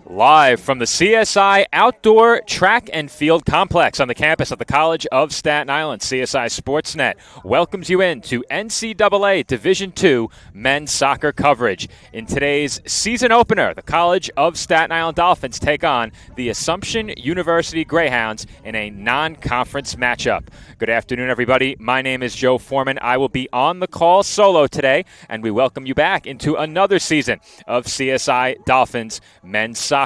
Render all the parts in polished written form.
Live from the CSI Outdoor Track and Field Complex on the campus of the College of Staten Island, CSI Sportsnet welcomes you into NCAA Division II men's soccer coverage. In today's season opener, the College of Staten Island Dolphins take on the Assumption University Greyhounds in a non-conference matchup. Good afternoon, everybody. My name is Joe Foreman. I will be on the call solo today, and we welcome you back into another season of CSI Dolphins men's soccer.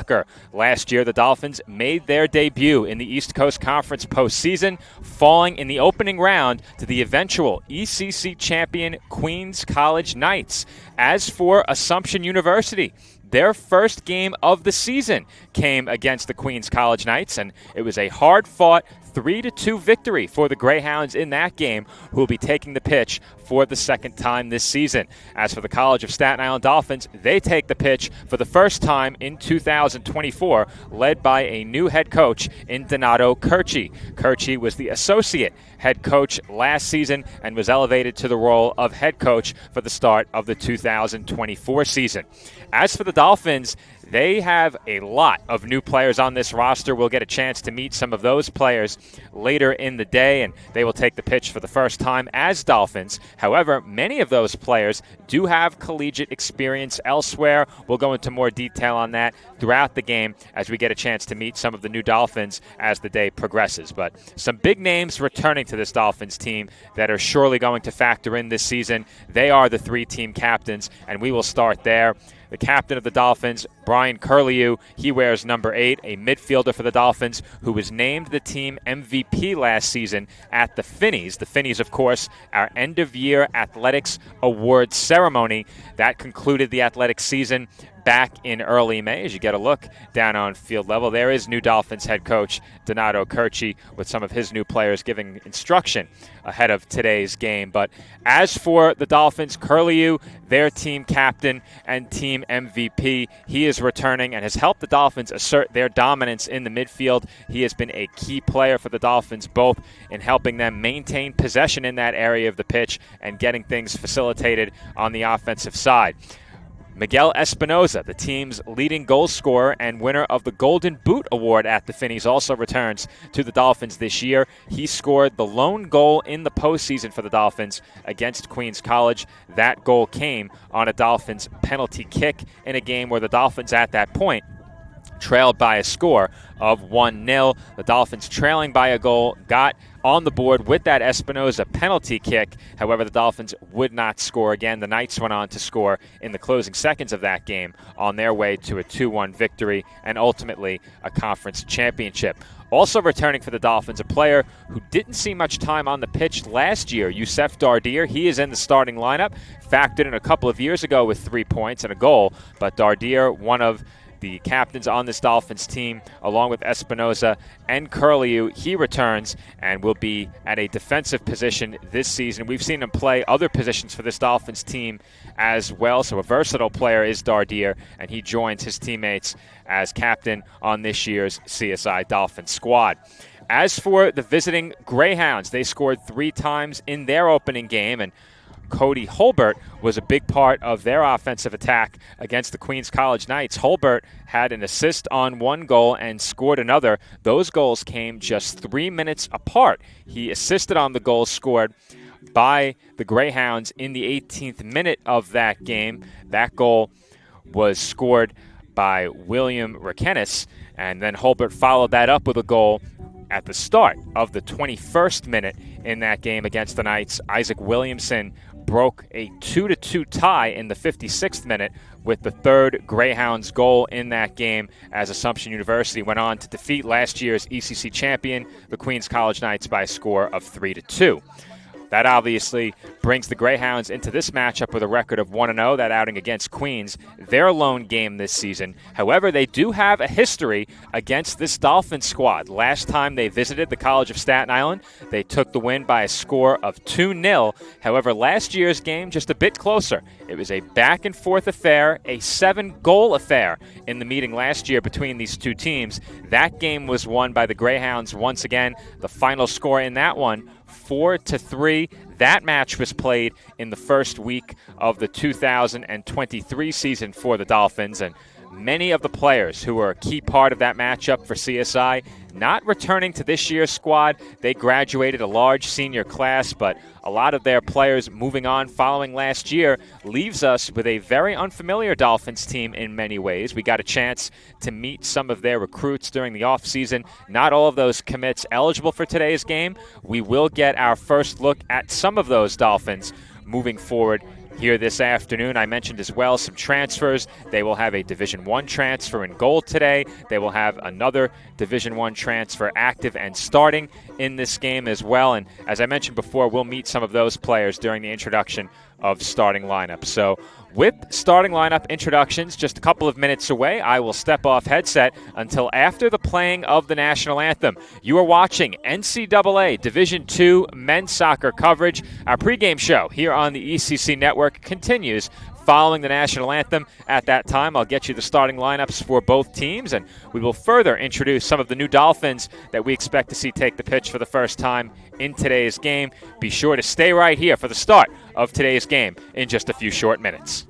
Last year, the Dolphins made their debut in the East Coast Conference postseason, falling in the opening round to the eventual ECC champion Queens College Knights. As for Assumption University, their first game of the season came against the Queens College Knights, and it was a hard-fought 3-2 victory for the Greyhounds in that game, who will be taking the pitch for the second time this season. As for the College of Staten Island Dolphins, they take the pitch for the first time in 2024, led by a new head coach in Donato Curci. Curci was the associate head coach last season and was elevated to the role of head coach for the start of the 2024 season. As for the Dolphins, they have a lot of new players on this roster. We'll get a chance to meet some of those players later in the day, and they will take the pitch for the first time as Dolphins. However, many of those players do have collegiate experience elsewhere. We'll go into more detail on that throughout the game as we get a chance to meet some of the new Dolphins as the day progresses. But some big names returning to this Dolphins team that are surely going to factor in this season. They are the three-team captains, and we will start there. The captain of the Dolphins, Brian Curlew, he wears number 8, a midfielder for the Dolphins who was named the team MVP last season at the Finnies. The Finnies, of course, our end-of-year athletics awards ceremony. That concluded the athletic season back in early May. As you get a look down on field level, there is new Dolphins head coach Donato Curci with some of his new players giving instruction ahead of today's game. But as for the Dolphins, Curlew, their team captain and team MVP, he is returning and has helped the Dolphins assert their dominance in the midfield. He has been a key player for the Dolphins, both in helping them maintain possession in that area of the pitch and getting things facilitated on the offensive side. Miguel Espinoza, the team's leading goal scorer and winner of the Golden Boot Award at the Finnies, also returns to the Dolphins this year. He scored the lone goal in the postseason for the Dolphins against Queens College. That goal came on a Dolphins penalty kick in a game where the Dolphins at that point trailed by a score of 1-0. The Dolphins, trailing by a goal, got on the board with that Espinoza penalty kick. However, the Dolphins would not score again. The Knights went on to score in the closing seconds of that game on their way to a 2-1 victory and ultimately a conference championship. Also returning for the Dolphins, a player who didn't see much time on the pitch last year, Youssef Dardir. He is in the starting lineup, factored in a couple of years ago with 3 points and a goal. But Dardir, one of the captains on this Dolphins team, along with Espinoza and Curlew, he returns and will be at a defensive position this season. We've seen him play other positions for this Dolphins team as well, so a versatile player is Dardir, and he joins his teammates as captain on this year's CSI Dolphins squad. As for the visiting Greyhounds, they scored 3 times in their opening game, and Cody Holbert was a big part of their offensive attack against the Queens College Knights. Holbert had an assist on 1 goal and scored another. Those goals came just 3 minutes apart. He assisted on the goal scored by the Greyhounds in the 18th minute of that game. That goal was scored by William Rekenis, and then Holbert followed that up with a goal at the start of the 21st minute in that game against the Knights. Isaac Williamson broke a 2-2 tie in the 56th minute with the 3rd Greyhounds goal in that game, as Assumption University went on to defeat last year's ECC champion, the Queens College Knights, by a score of 3-2. That obviously brings the Greyhounds into this matchup with a record of 1-0, that outing against Queens, their lone game this season. However, they do have a history against this Dolphins squad. Last time they visited the College of Staten Island, they took the win by a score of 2-0. However, last year's game just a bit closer. It was a back-and-forth affair, a 7-goal affair in the meeting last year between these two teams. That game was won by the Greyhounds once again. The final score in that one, 4-3. That match was played in the first week of the 2023 season for the Dolphins, and many of the players who were a key part of that matchup for CSI not returning to this year's squad. They graduated a large senior class, but a lot of their players moving on following last year leaves us with a very unfamiliar Dolphins team in many ways. We got a chance to meet some of their recruits during the offseason. Not all of those commits eligible for today's game. We will get our first look at some of those Dolphins moving forward here this afternoon. I mentioned as well some transfers. They will have a Division I transfer in goal today. They will have another Division I transfer active and starting in this game as well. And as I mentioned before, we'll meet some of those players during the introduction of starting lineup. So with starting lineup introductions just a couple of minutes away, I will step off headset until after the playing of the national anthem. You are watching NCAA Division II men's soccer coverage. Our pregame show here on the ECC Network continues following the national anthem. At that time, I'll get you the starting lineups for both teams, and we will further introduce some of the new Dolphins that we expect to see take the pitch for the first time in today's game. Be sure to stay right here for the start of today's game in just a few short minutes.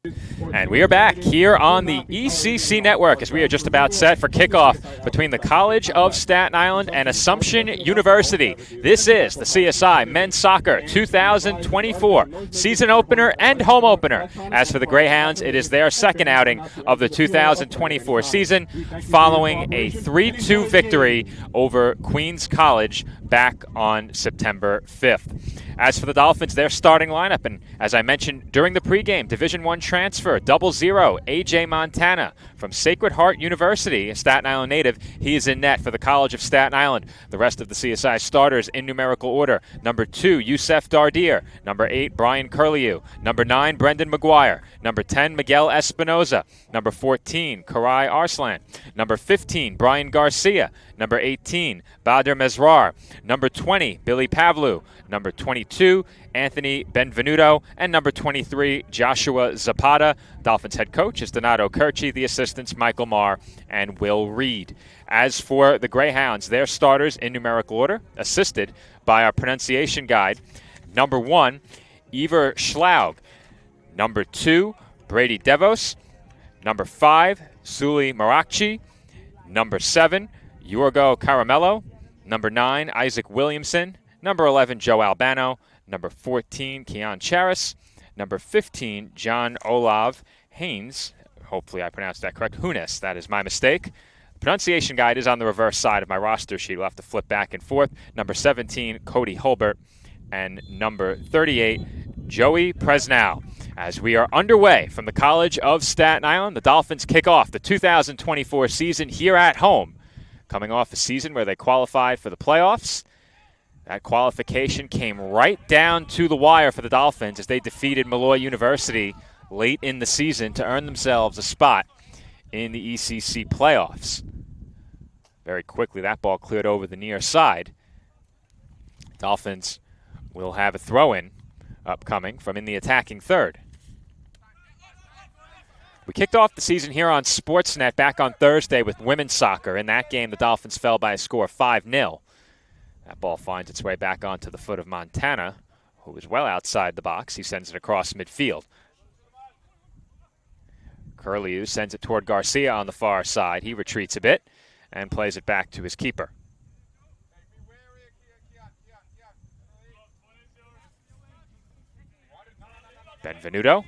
And we are back here on the ECC Network as we are just about set for kickoff between the College of Staten Island and Assumption University. This is the CSI Men's Soccer 2024 season opener and home opener. As for the Greyhounds, it is their second outing of the 2024 season following a 3-2 victory over Queens College back on September 5th. As for the Dolphins, their starting lineup, and as I mentioned during the pregame, Division I transfer, 00, A.J. Montana from Sacred Heart University, a Staten Island native. He is in net for the College of Staten Island. The rest of the CSI starters in numerical order. Number 2, Youssef Dardir. Number 8, Brian Curlew. Number 9, Brendan McGuire. Number 10, Miguel Espinoza. Number 14, Karai Arslan. Number 15, Brian Garcia. Number 18, Badr Mesrar. Number 20, Billy Pavlu. Number 22, Anthony Benvenuto. And number 23, Joshua Zapata. Dolphins head coach is Donato Curci. The assistants, Michael Marr and Will Reed. As for the Greyhounds, their starters in numerical order, assisted by our pronunciation guide. Number 1, Iver Schlaug. Number 2, Brady Devos. Number 5, Suli Marakchi. Number 7, Yorgo Caramello. Number 9, Isaac Williamson. Number 11, Joe Albano. Number 14, Keon Charis. Number 15, John Olav Haynes. Hopefully I pronounced that correct. Hunes, that is my mistake. The pronunciation guide is on the reverse side of my roster sheet. We'll have to flip back and forth. Number 17, Cody Holbert. And number 38, Joey Presnow. As we are underway from the College of Staten Island, the Dolphins kick off the 2024 season here at home. Coming off a season where they qualified for the playoffs. That qualification came right down to the wire for the Dolphins as they defeated Malloy University late in the season to earn themselves a spot in the ECC playoffs. Very quickly, that ball cleared over the near side. Dolphins will have a throw-in upcoming from in the attacking third. We kicked off the season here on Sportsnet back on Thursday with women's soccer. In that game, the Dolphins fell by a score of 5-0. That ball finds its way back onto the foot of Montana, who is well outside the box. He sends it across midfield. Curlew sends it toward Garcia on the far side. He retreats a bit and plays it back to his keeper. Benvenuto.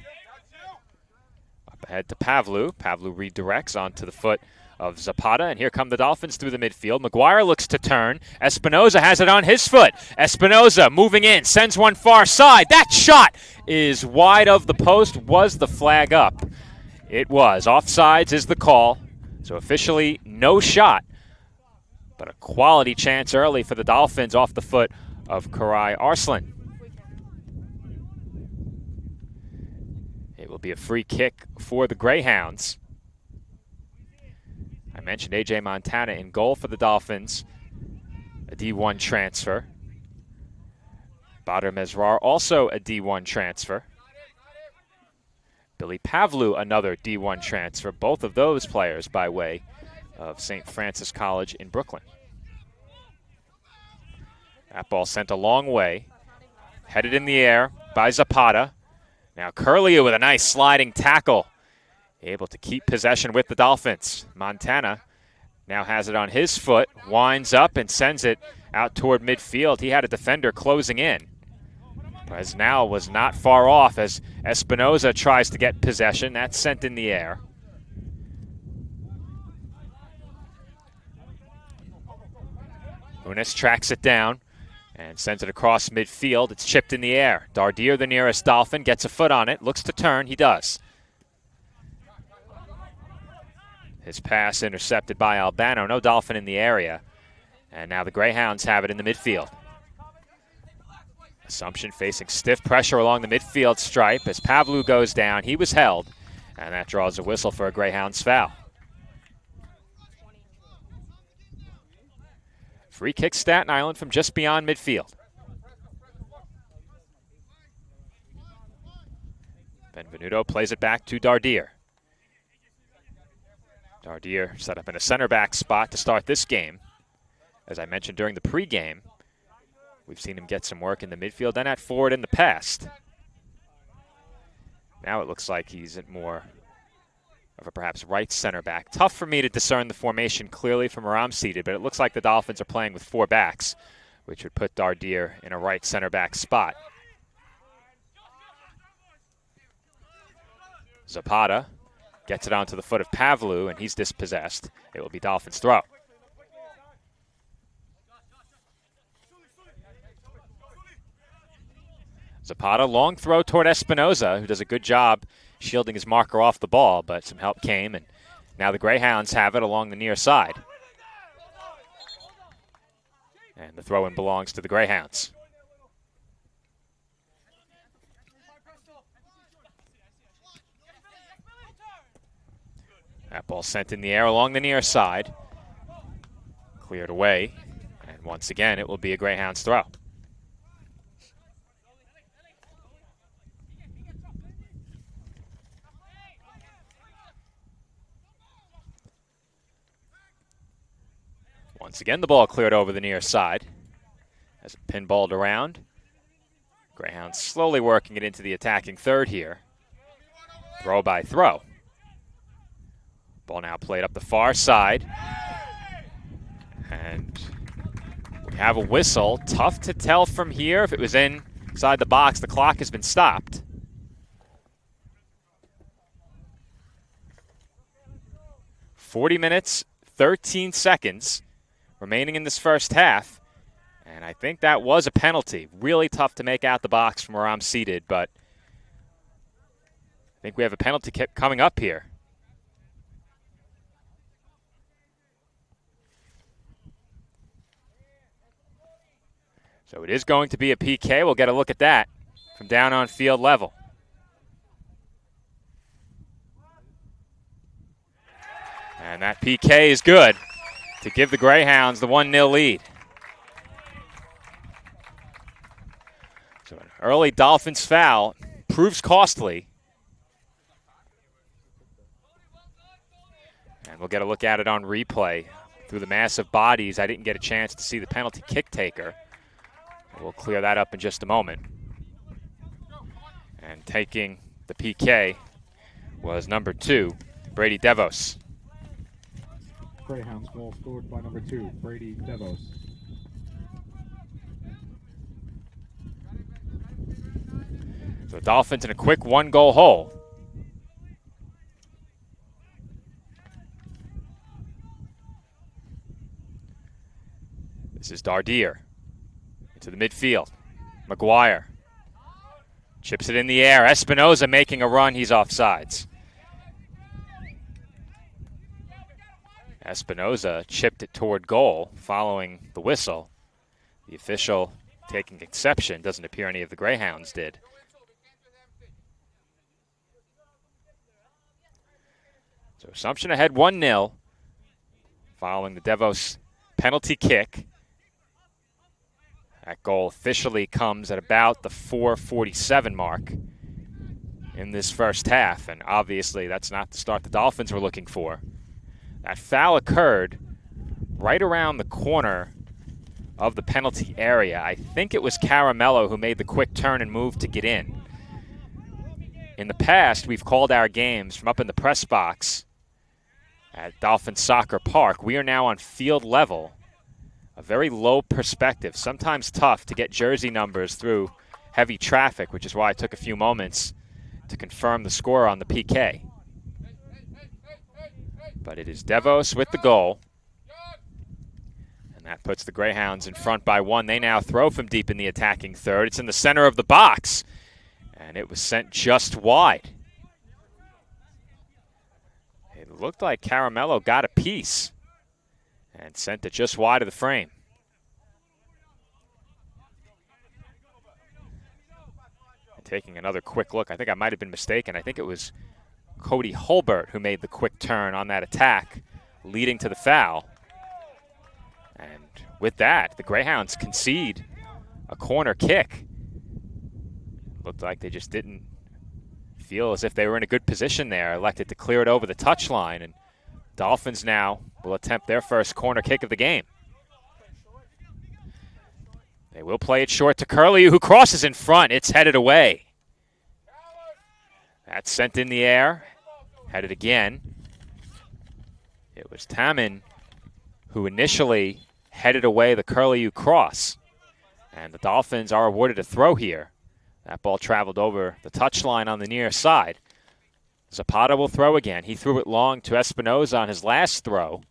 Up ahead to Pavlu. Pavlu redirects onto the foot of Zapata, and here come the Dolphins through the midfield. McGuire looks to turn. Espinoza has it on his foot. Espinoza moving in, sends one far side. That shot is wide of the post. Was the flag up? It was. Offsides is the call, so officially no shot, but a quality chance early for the Dolphins off the foot of Karai Arslan. It will be a free kick for the Greyhounds. I mentioned A.J. Montana in goal for the Dolphins, a D1 transfer. Badr Mesrar, also a D1 transfer. Billy Pavlu, another D1 transfer. Both of those players by way of St. Francis College in Brooklyn. That ball sent a long way. Headed in the air by Zapata. Now Curlew with a nice sliding tackle. Able to keep possession with the Dolphins. Montana now has it on his foot, winds up and sends it out toward midfield. He had a defender closing in. Presnow was not far off as Espinoza tries to get possession. That's sent in the air. Hunes tracks it down and sends it across midfield. It's chipped in the air. Dardir, the nearest Dolphin, gets a foot on it, looks to turn. He does. His pass intercepted by Albano. No Dolphin in the area. And now the Greyhounds have it in the midfield. Assumption facing stiff pressure along the midfield stripe as Pavlu goes down. He was held, and that draws a whistle for a Greyhounds foul. Free kick Staten Island from just beyond midfield. Benvenuto plays it back to Dardir. Dardir set up in a center back spot to start this game. As I mentioned during the pregame, we've seen him get some work in the midfield and at forward in the past. Now it looks like he's at more of a perhaps right center back. Tough for me to discern the formation clearly from where I'm seated, but it looks like the Dolphins are playing with 4 backs, which would put Dardier in a right center back spot. Zapata gets it onto the foot of Pavlou, and he's dispossessed. It will be Dolphins throw. Zapata, long throw toward Espinoza, who does a good job shielding his marker off the ball, but some help came, and now the Greyhounds have it along the near side. And the throw-in belongs to the Greyhounds. That ball sent in the air along the near side. Cleared away, and once again it will be a Greyhounds throw. Once again, the ball cleared over the near side as it pinballed around. Greyhounds slowly working it into the attacking third here. Throw by throw. Ball now played up the far side. And we have a whistle. Tough to tell from here if it was inside the box. The clock has been stopped. "40 minutes, 13 seconds. Remaining in this first half, and I think that was a penalty. Really tough to make out the box from where I'm seated, but I think we have a penalty kick coming up here. So it is going to be a PK. We'll get a look at that from down on field level. And that PK is good to give the Greyhounds the 1-0 lead. So an early Dolphins foul proves costly. And we'll get a look at it on replay. Through the massive bodies, I didn't get a chance to see the penalty kick taker. We'll clear that up in just a moment. And taking the PK was number 2, Brady DeVos. Greyhounds goal scored by number 2, Brady DeVos. So Dolphins in a quick 1-goal hole. This is Dardier into the midfield. McGuire chips it in the air. Espinoza making a run. He's offsides. Espinoza chipped it toward goal following the whistle. The official taking exception. Doesn't appear any of the Greyhounds did. So Assumption ahead 1-0 following the DeVos penalty kick. That goal officially comes at about the 4:47 mark in this first half, and obviously that's not the start the Dolphins were looking for. That foul occurred right around the corner of the penalty area. I think it was Caramello who made the quick turn and move to get in. In the past, we've called our games from up in the press box at Dolphin Soccer Park. We are now on field level, a very low perspective, sometimes tough to get jersey numbers through heavy traffic, which is why I took a few moments to confirm the score on the PK. But it is DeVos with the goal. And that puts the Greyhounds in front by 1. They now throw from deep in the attacking third. It's in the center of the box. And it was sent just wide. It looked like Caramello got a piece and sent it just wide of the frame. And taking another quick look, I think I might have been mistaken. I think it was Cody Holbert who made the quick turn on that attack, leading to the foul. And with that, the Greyhounds concede a corner kick. Looked like they just didn't feel as if they were in a good position there, elected to clear it over the touchline, and Dolphins now will attempt their first corner kick of the game. They will play it short to Curlew, who crosses in front. It's headed away. That's sent in the air. Headed again. It was Taman who initially headed away the Curlew cross. And the Dolphins are awarded a throw here. That ball traveled over the touchline on the near side. Zapata will throw again. He threw it long to Espinoza on his last throw.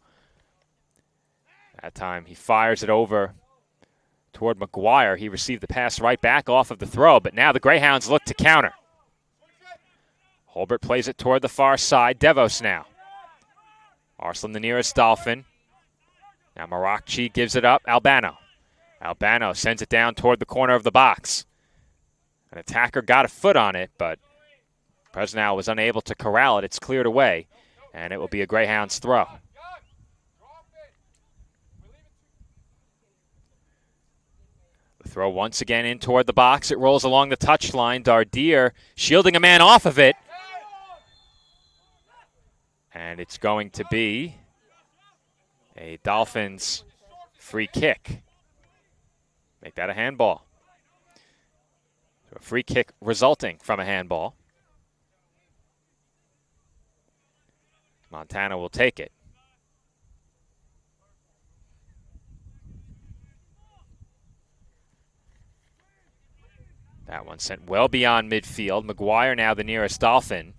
That time he fires it over toward McGuire. He received the pass right back off of the throw, but now the Greyhounds look to counter. Holbert plays it toward the far side. Devos now. Arslan the nearest Dolphin. Now Maracci gives it up. Albano. Albano sends it down toward the corner of the box. An attacker got a foot on it, but Presnell was unable to corral it. It's cleared away, and it will be a Greyhounds throw. The throw once again in toward the box. It rolls along the touchline. Dardier shielding a man off of it. And it's going to be a Dolphins free kick. Make that a handball. So a free kick resulting from a handball. Montana will take it. That one sent well beyond midfield. McGuire now the nearest Dolphin.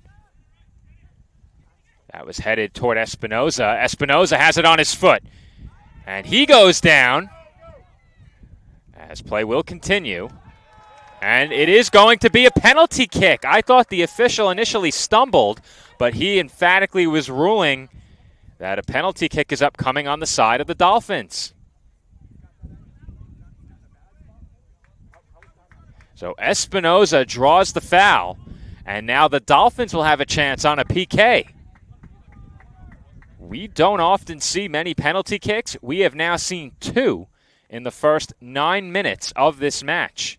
That was headed toward Espinoza. Espinoza has it on his foot. And he goes down as play will continue. And it is going to be a penalty kick. I thought the official initially stumbled, but he emphatically was ruling that a penalty kick is upcoming on the side of the Dolphins. So Espinoza draws the foul, and now the Dolphins will have a chance on a PK. We don't often see many penalty kicks. We have now seen 2 in the first 9 minutes of this match.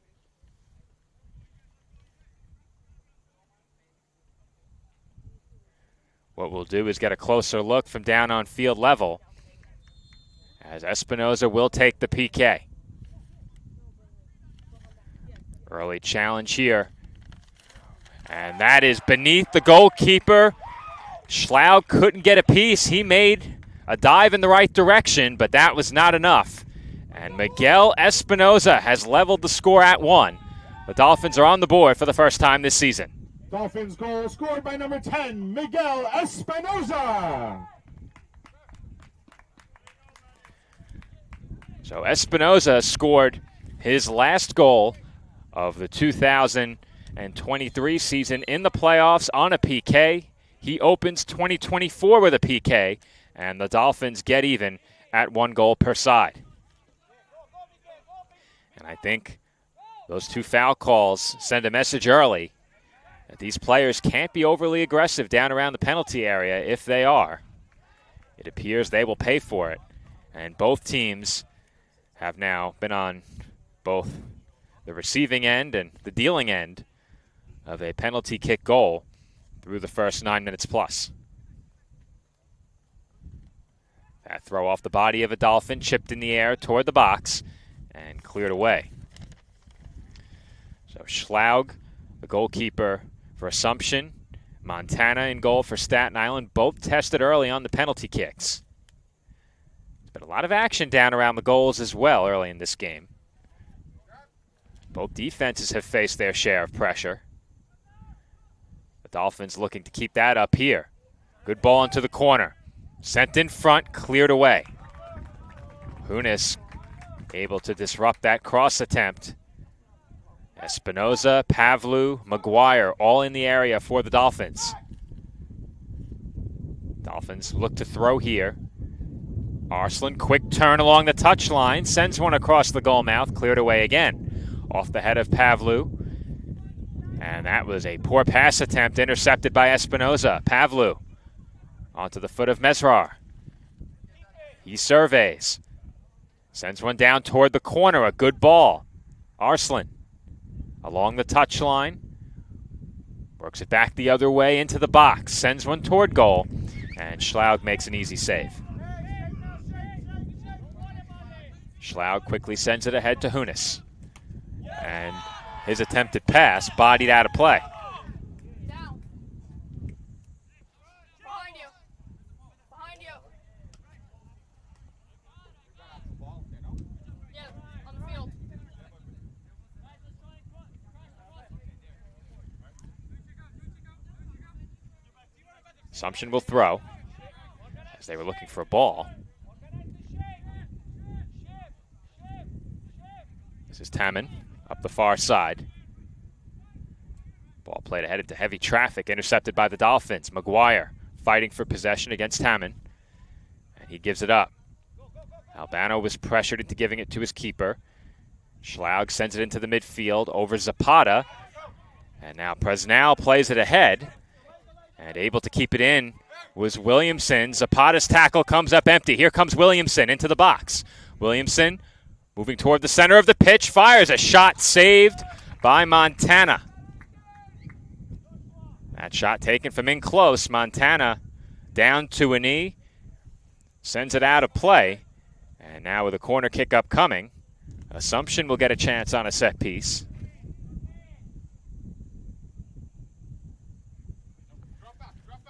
What we'll do is get a closer look from down on field level as Espinoza will take the PK. Early challenge here. And that is beneath the goalkeeper. Schlaug couldn't get a piece. He made a dive in the right direction, but that was not enough. And Miguel Espinoza has leveled the score at 1. The Dolphins are on the board for the first time this season. Dolphins goal scored by number 10, Miguel Espinoza. So Espinoza scored his last goal of the 2023 season in the playoffs on a PK. He opens 2024 with a PK, and the Dolphins get even at 1 goal per side. And I think those 2 foul calls send a message early that these players can't be overly aggressive down around the penalty area. If they are, it appears they will pay for it. And both teams have now been on both the receiving end and the dealing end of a penalty kick goal through the first 9 minutes plus. That throw off the body of a Dolphin, chipped in the air toward the box, and cleared away. So Schlaug, the goalkeeper for Assumption, Montana in goal for Staten Island, both tested early on the penalty kicks. There's been a lot of action down around the goals as well early in this game. Both defenses have faced their share of pressure. The Dolphins looking to keep that up here. Good ball into the corner. Sent in front, cleared away. Hunis able to disrupt that cross attempt. Espinoza, Pavlu, McGuire all in the area for the Dolphins. Dolphins look to throw here. Arslan, quick turn along the touchline, sends one across the goal mouth, cleared away again. Off the head of Pavlu. And that was a poor pass attempt intercepted by Espinoza. Pavlu onto the foot of Mesrar. He surveys. Sends one down toward the corner. A good ball. Arslan along the touchline. Works it back the other way into the box. Sends one toward goal. And Schlaug makes an easy save. Schlaug quickly sends it ahead to Hunis. And his attempted pass bodied out of play. Assumption will throw as they were looking for a ball. This is Tammen up the far side. Ball played ahead into heavy traffic, intercepted by the Dolphins. McGuire fighting for possession against Tammen, and he gives it up. Albano was pressured into giving it to his keeper. Schlaug sends it into the midfield over Zapata, and now Presnell plays it ahead, and able to keep it in was Williamson. Zapata's tackle comes up empty. Here comes Williamson into the box. Williamson moving toward the center of the pitch, fires a shot saved by Montana. That shot taken from in close. Montana down to a knee, sends it out of play, and now with a corner kick upcoming, Assumption will get a chance on a set piece.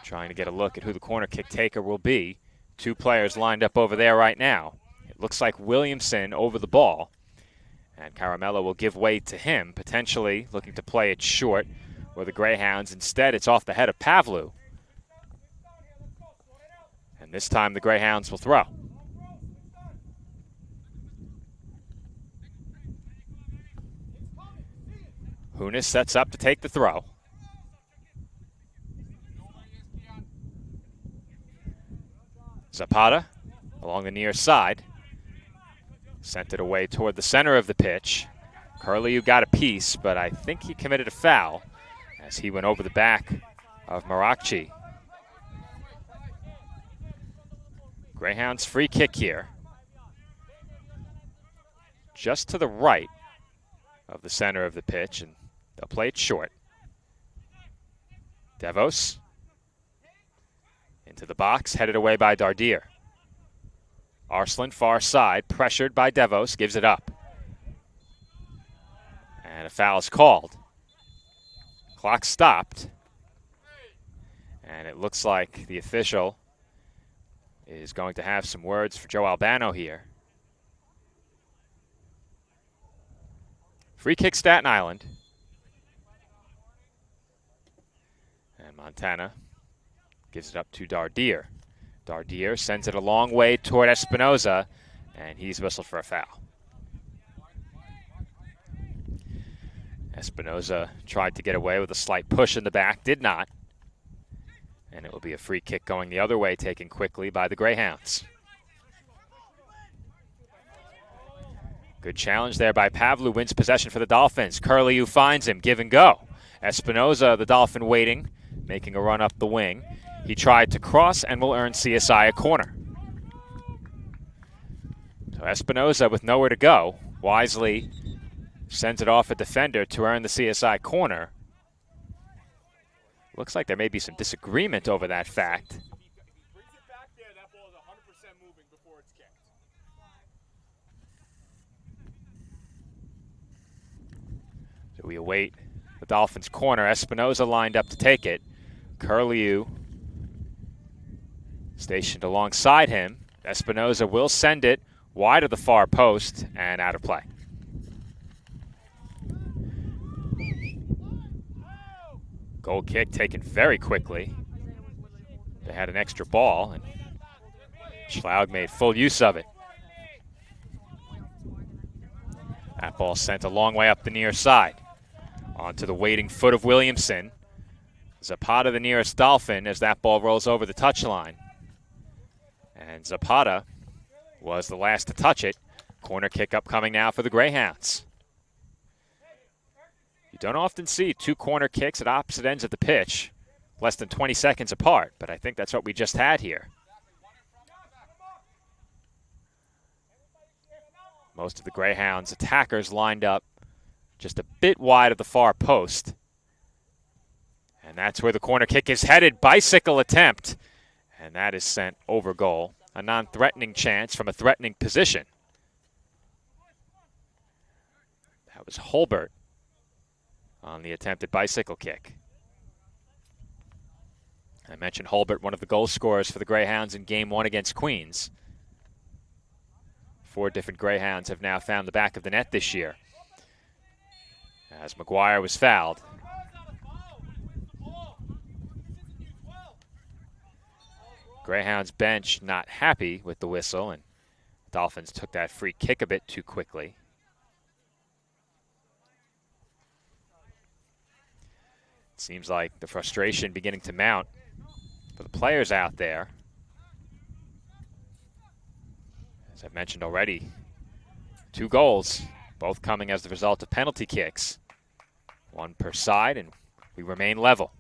Trying to get a look at who the corner kick taker will be. Two players lined up over there right now. It looks like Williamson over the ball, and Caramello will give way to him, potentially looking to play it short, where the Greyhounds, instead, it's off the head of Pavlu. And this time the Greyhounds will throw. Hunis sets up to take the throw. Zapata along the near side. Sent it away toward the center of the pitch. Curlew got a piece, but I think he committed a foul as he went over the back of Maracci. Greyhounds free kick here. Just to the right of the center of the pitch, and they'll play it short. Devos into the box, headed away by Dardier. Arslan far side, pressured by Devos, gives it up. And a foul is called. Clock stopped. And it looks like the official is going to have some words for Joe Albano here. Free kick Staten Island. And Montana gives it up to Dardier. Dardier sends it a long way toward Espinoza, and he's whistled for a foul. Espinoza tried to get away with a slight push in the back, did not. And it will be a free kick going the other way, taken quickly by the Greyhounds. Good challenge there by Pavlu, wins possession for the Dolphins. Curlew finds him, give and go. Espinoza, the Dolphin, waiting, making a run up the wing. He tried to cross and will earn CSI a corner. So Espinoza with nowhere to go, wisely sends it off a defender to earn the CSI corner. Looks like there may be some disagreement over that fact. So we await the Dolphins' corner. Espinoza lined up to take it. Curlew stationed alongside him. Espinoza will send it wide of the far post and out of play. Goal kick taken very quickly. They had an extra ball, and Schlaug made full use of it. That ball sent a long way up the near side. Onto the waiting foot of Williamson. Zapata the nearest Dolphin as that ball rolls over the touchline. And Zapata was the last to touch it. Corner kick upcoming now for the Greyhounds. You don't often see two corner kicks at opposite ends of the pitch, less than 20 seconds apart, but I think that's what we just had here. Most of the Greyhounds' attackers lined up just a bit wide of the far post. And that's where the corner kick is headed. Bicycle attempt. And that is sent over goal. A non-threatening chance from a threatening position. That was Holbert on the attempted bicycle kick. I mentioned Holbert, one of the goal scorers for the Greyhounds in Game 1 against Queens. 4 different Greyhounds have now found the back of the net this year, as McGuire was fouled. Greyhounds bench not happy with the whistle, and Dolphins took that free kick a bit too quickly. It seems like the frustration beginning to mount for the players out there. As I mentioned already, 2 goals, both coming as the result of penalty kicks. 1 per side, and we remain level.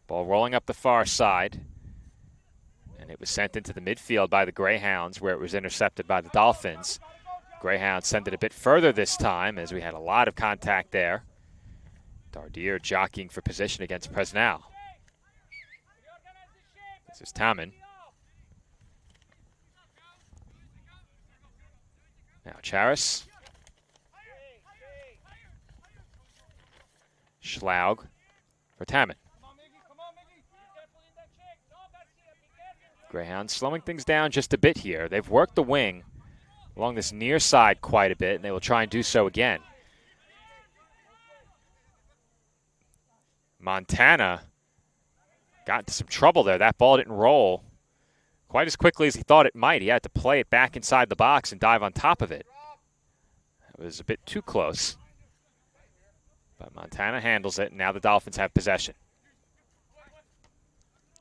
Ball rolling up the far side, and it was sent into the midfield by the Greyhounds, where it was intercepted by the Dolphins. Greyhounds sent it a bit further this time, as we had a lot of contact there. Dardier jockeying for position against Presnell. This is Taman. Now Charis. Schlaug for Taman. Greyhounds slowing things down just a bit here. They've worked the wing along this near side quite a bit, and they will try and do so again. Montana got into some trouble there. That ball didn't roll quite as quickly as he thought it might. He had to play it back inside the box and dive on top of it. That was a bit too close. But Montana handles it, and now the Dolphins have possession.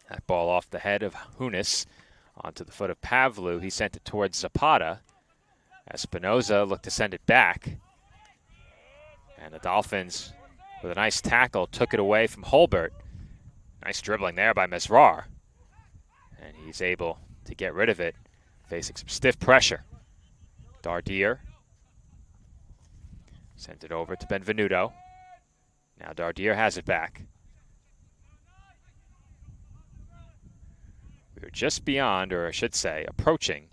That ball off the head of Hunis onto the foot of Pavlu. He sent it towards Zapata. Espinoza looked to send it back. And the Dolphins, with a nice tackle, took it away from Holbert. Nice dribbling there by Mesrar. And he's able to get rid of it, facing some stiff pressure. Dardier sent it over to Benvenuto. Now Dardier has it back. We were just beyond, or I should say, approaching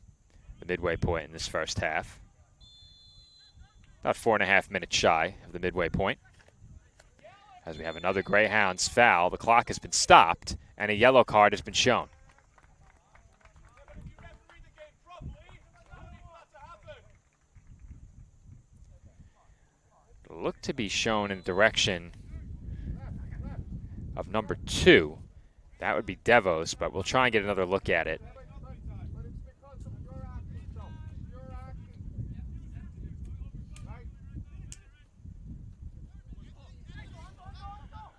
the midway point in this first half. About 4.5 minutes shy of the midway point. As we have another Greyhounds foul, the clock has been stopped, and a yellow card has been shown. Look to be shown in the direction of number 2. That would be Devos, but we'll try and get another look at it.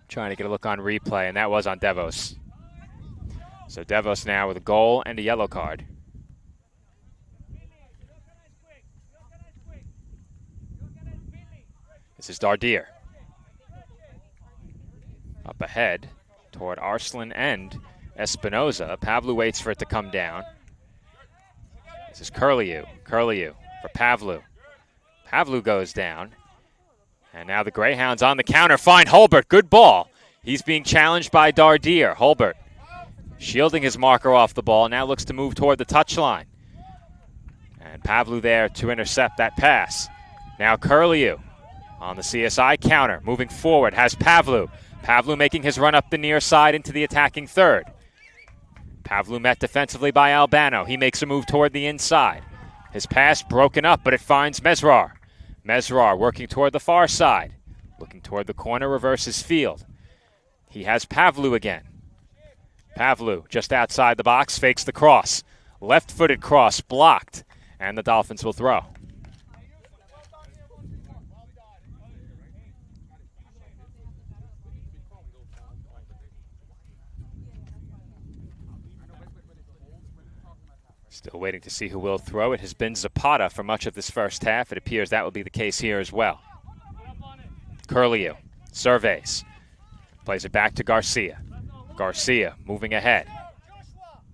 Trying to get a look on replay, and that was on Devos. So Devos now with a goal and a yellow card. This is Dardier. Up ahead toward Arslan and Espinoza. Pavlu waits for it to come down. This is Curliu. Curliu for Pavlu. Pavlu goes down. And now the Greyhounds on the counter find Holbert. Good ball. He's being challenged by Dardier. Holbert shielding his marker off the ball. Now looks to move toward the touchline. And Pavlu there to intercept that pass. Now Curliu on the CSI counter. Moving forward has Pavlu. Pavlu making his run up the near side into the attacking third. Pavlu met defensively by Albano. He makes a move toward the inside. His pass broken up, but it finds Mesrar. Mesrar working toward the far side. Looking toward the corner, reverses field. He has Pavlu again. Pavlu just outside the box, fakes the cross. Left-footed cross blocked, and the Dolphins will throw. Still waiting to see who will throw. It has been Zapata for much of this first half. It appears that will be the case here as well. Curliu surveys. Plays it back to Garcia. Garcia moving ahead.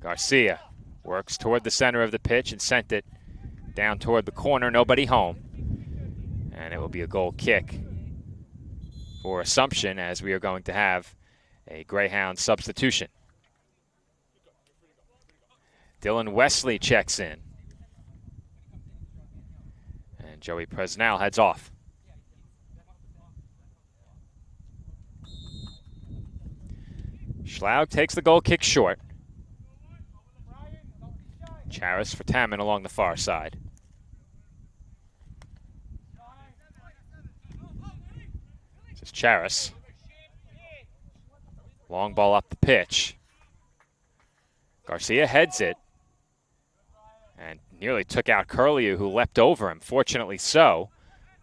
Garcia works toward the center of the pitch and sent it down toward the corner. Nobody home. And it will be a goal kick for Assumption, as we are going to have a Greyhound substitution. Dylan Wesley checks in. And Joey Presnell heads off. Schlaug takes the goal kick short. Charis for Taman along the far side. This is Charis. Long ball up the pitch. Garcia heads it and nearly took out Curlew, who leapt over him. Fortunately so.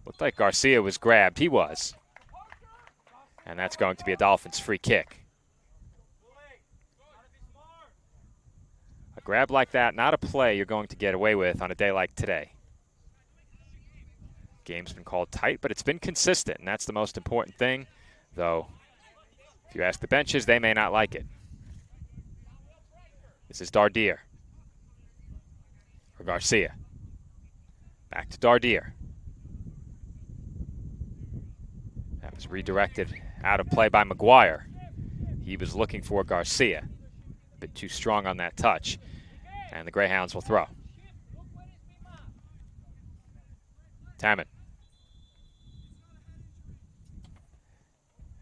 Looked like Garcia was grabbed. He was. And that's going to be a Dolphins free kick. A grab like that, not a play you're going to get away with on a day like today. Game's been called tight, but it's been consistent, and that's the most important thing. Though, if you ask the benches, they may not like it. This is Dardier. For Garcia. Back to Dardier. That was redirected out of play by McGuire. He was looking for Garcia. A bit too strong on that touch. And the Greyhounds will throw. Tammet.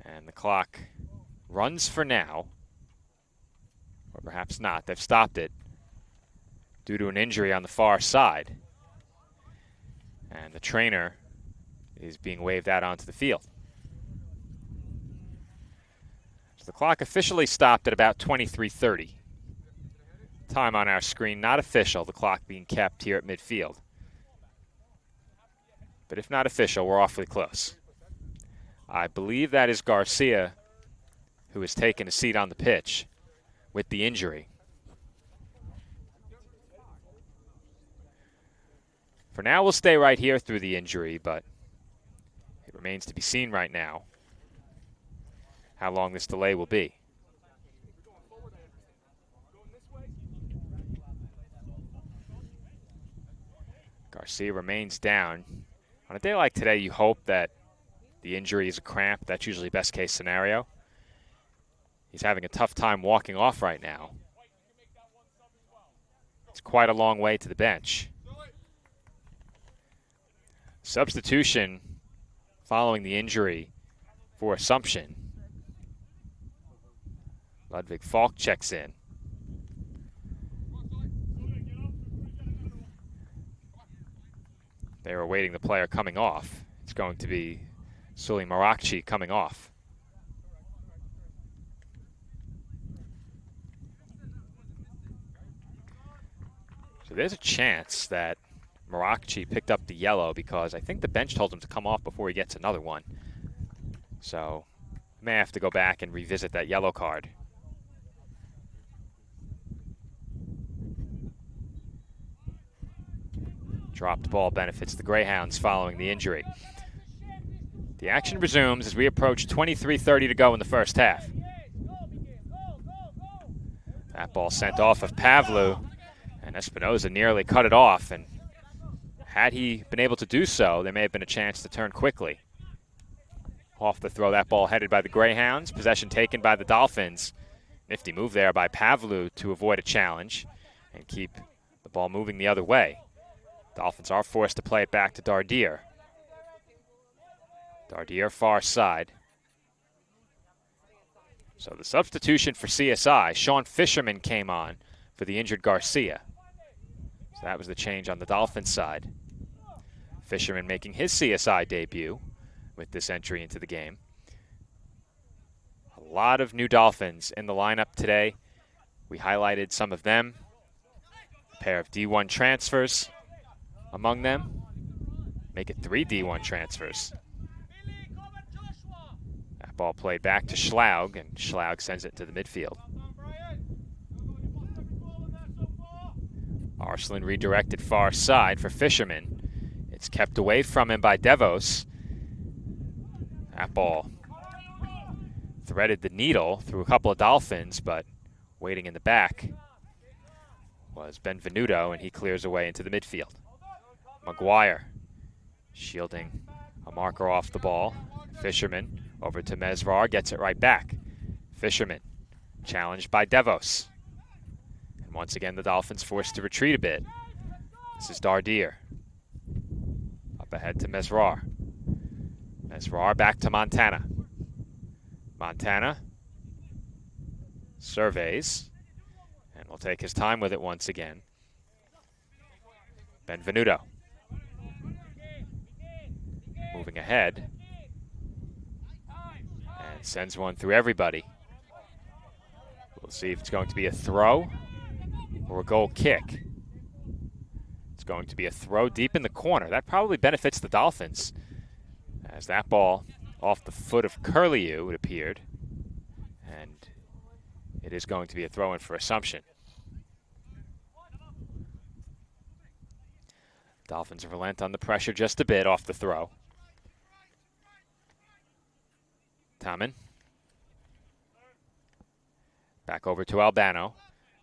And the clock runs for now. Or perhaps not. They've stopped it due to an injury on the far side. And the trainer is being waved out onto the field. So the clock officially stopped at about 23:30. Time on our screen, not official, the clock being kept here at midfield. But if not official, we're awfully close. I believe that is Garcia, who has taken a seat on the pitch with the injury. For now, we'll stay right here through the injury, but it remains to be seen right now how long this delay will be. Garcia remains down. On a day like today, you hope that the injury is a cramp. That's usually best case scenario. He's having a tough time walking off right now. It's quite a long way to the bench. Substitution following the injury for Assumption. Ludwig Falk checks in. They were awaiting the player coming off. It's going to be Sully Marakci coming off. So there's a chance that Marakci picked up the yellow because I think the bench told him to come off before he gets another one. So may have to go back and revisit that yellow card. Dropped ball benefits the Greyhounds following the injury. The action resumes as we approach 23:30 to go in the first half. That ball sent off of Pavlu, and Espinoza nearly cut it off. And had he been able to do so, there may have been a chance to turn quickly. Off the throw, that ball headed by the Greyhounds. Possession taken by the Dolphins. Nifty move there by Pavlu to avoid a challenge and keep the ball moving the other way. Dolphins are forced to play it back to Dardier. Dardier far side. So the substitution for CSI, Sean Fisherman came on for the injured Garcia. So that was the change on the Dolphins side. Fisherman making his CSI debut with this entry into the game. A lot of new Dolphins in the lineup today. We highlighted some of them. A pair of D1 transfers among them. Make it 3 D1 transfers. That ball played back to Schlaug, and Schlaug sends it to the midfield. Arslan redirected far side for Fisherman. It's kept away from him by Devos. That ball threaded the needle through a couple of Dolphins, but waiting in the back was Benvenuto, and he clears away into the midfield. McGuire shielding a marker off the ball. Fisherman over to Mesvar, gets it right back. Fisherman challenged by Devos. And once again, the Dolphins forced to retreat a bit. This is Dardier. Up ahead to Mesvar. Mesvar back to Montana. Montana surveys and will take his time with it once again. Benvenuto moving ahead and sends one through everybody. We'll see if it's going to be a throw or a goal kick. It's going to be a throw deep in the corner. That probably benefits the Dolphins, as that ball off the foot of Curlew, it appeared. And it is going to be a throw-in for Assumption. Dolphins relent on the pressure just a bit off the throw. Tommen. Back over to Albano.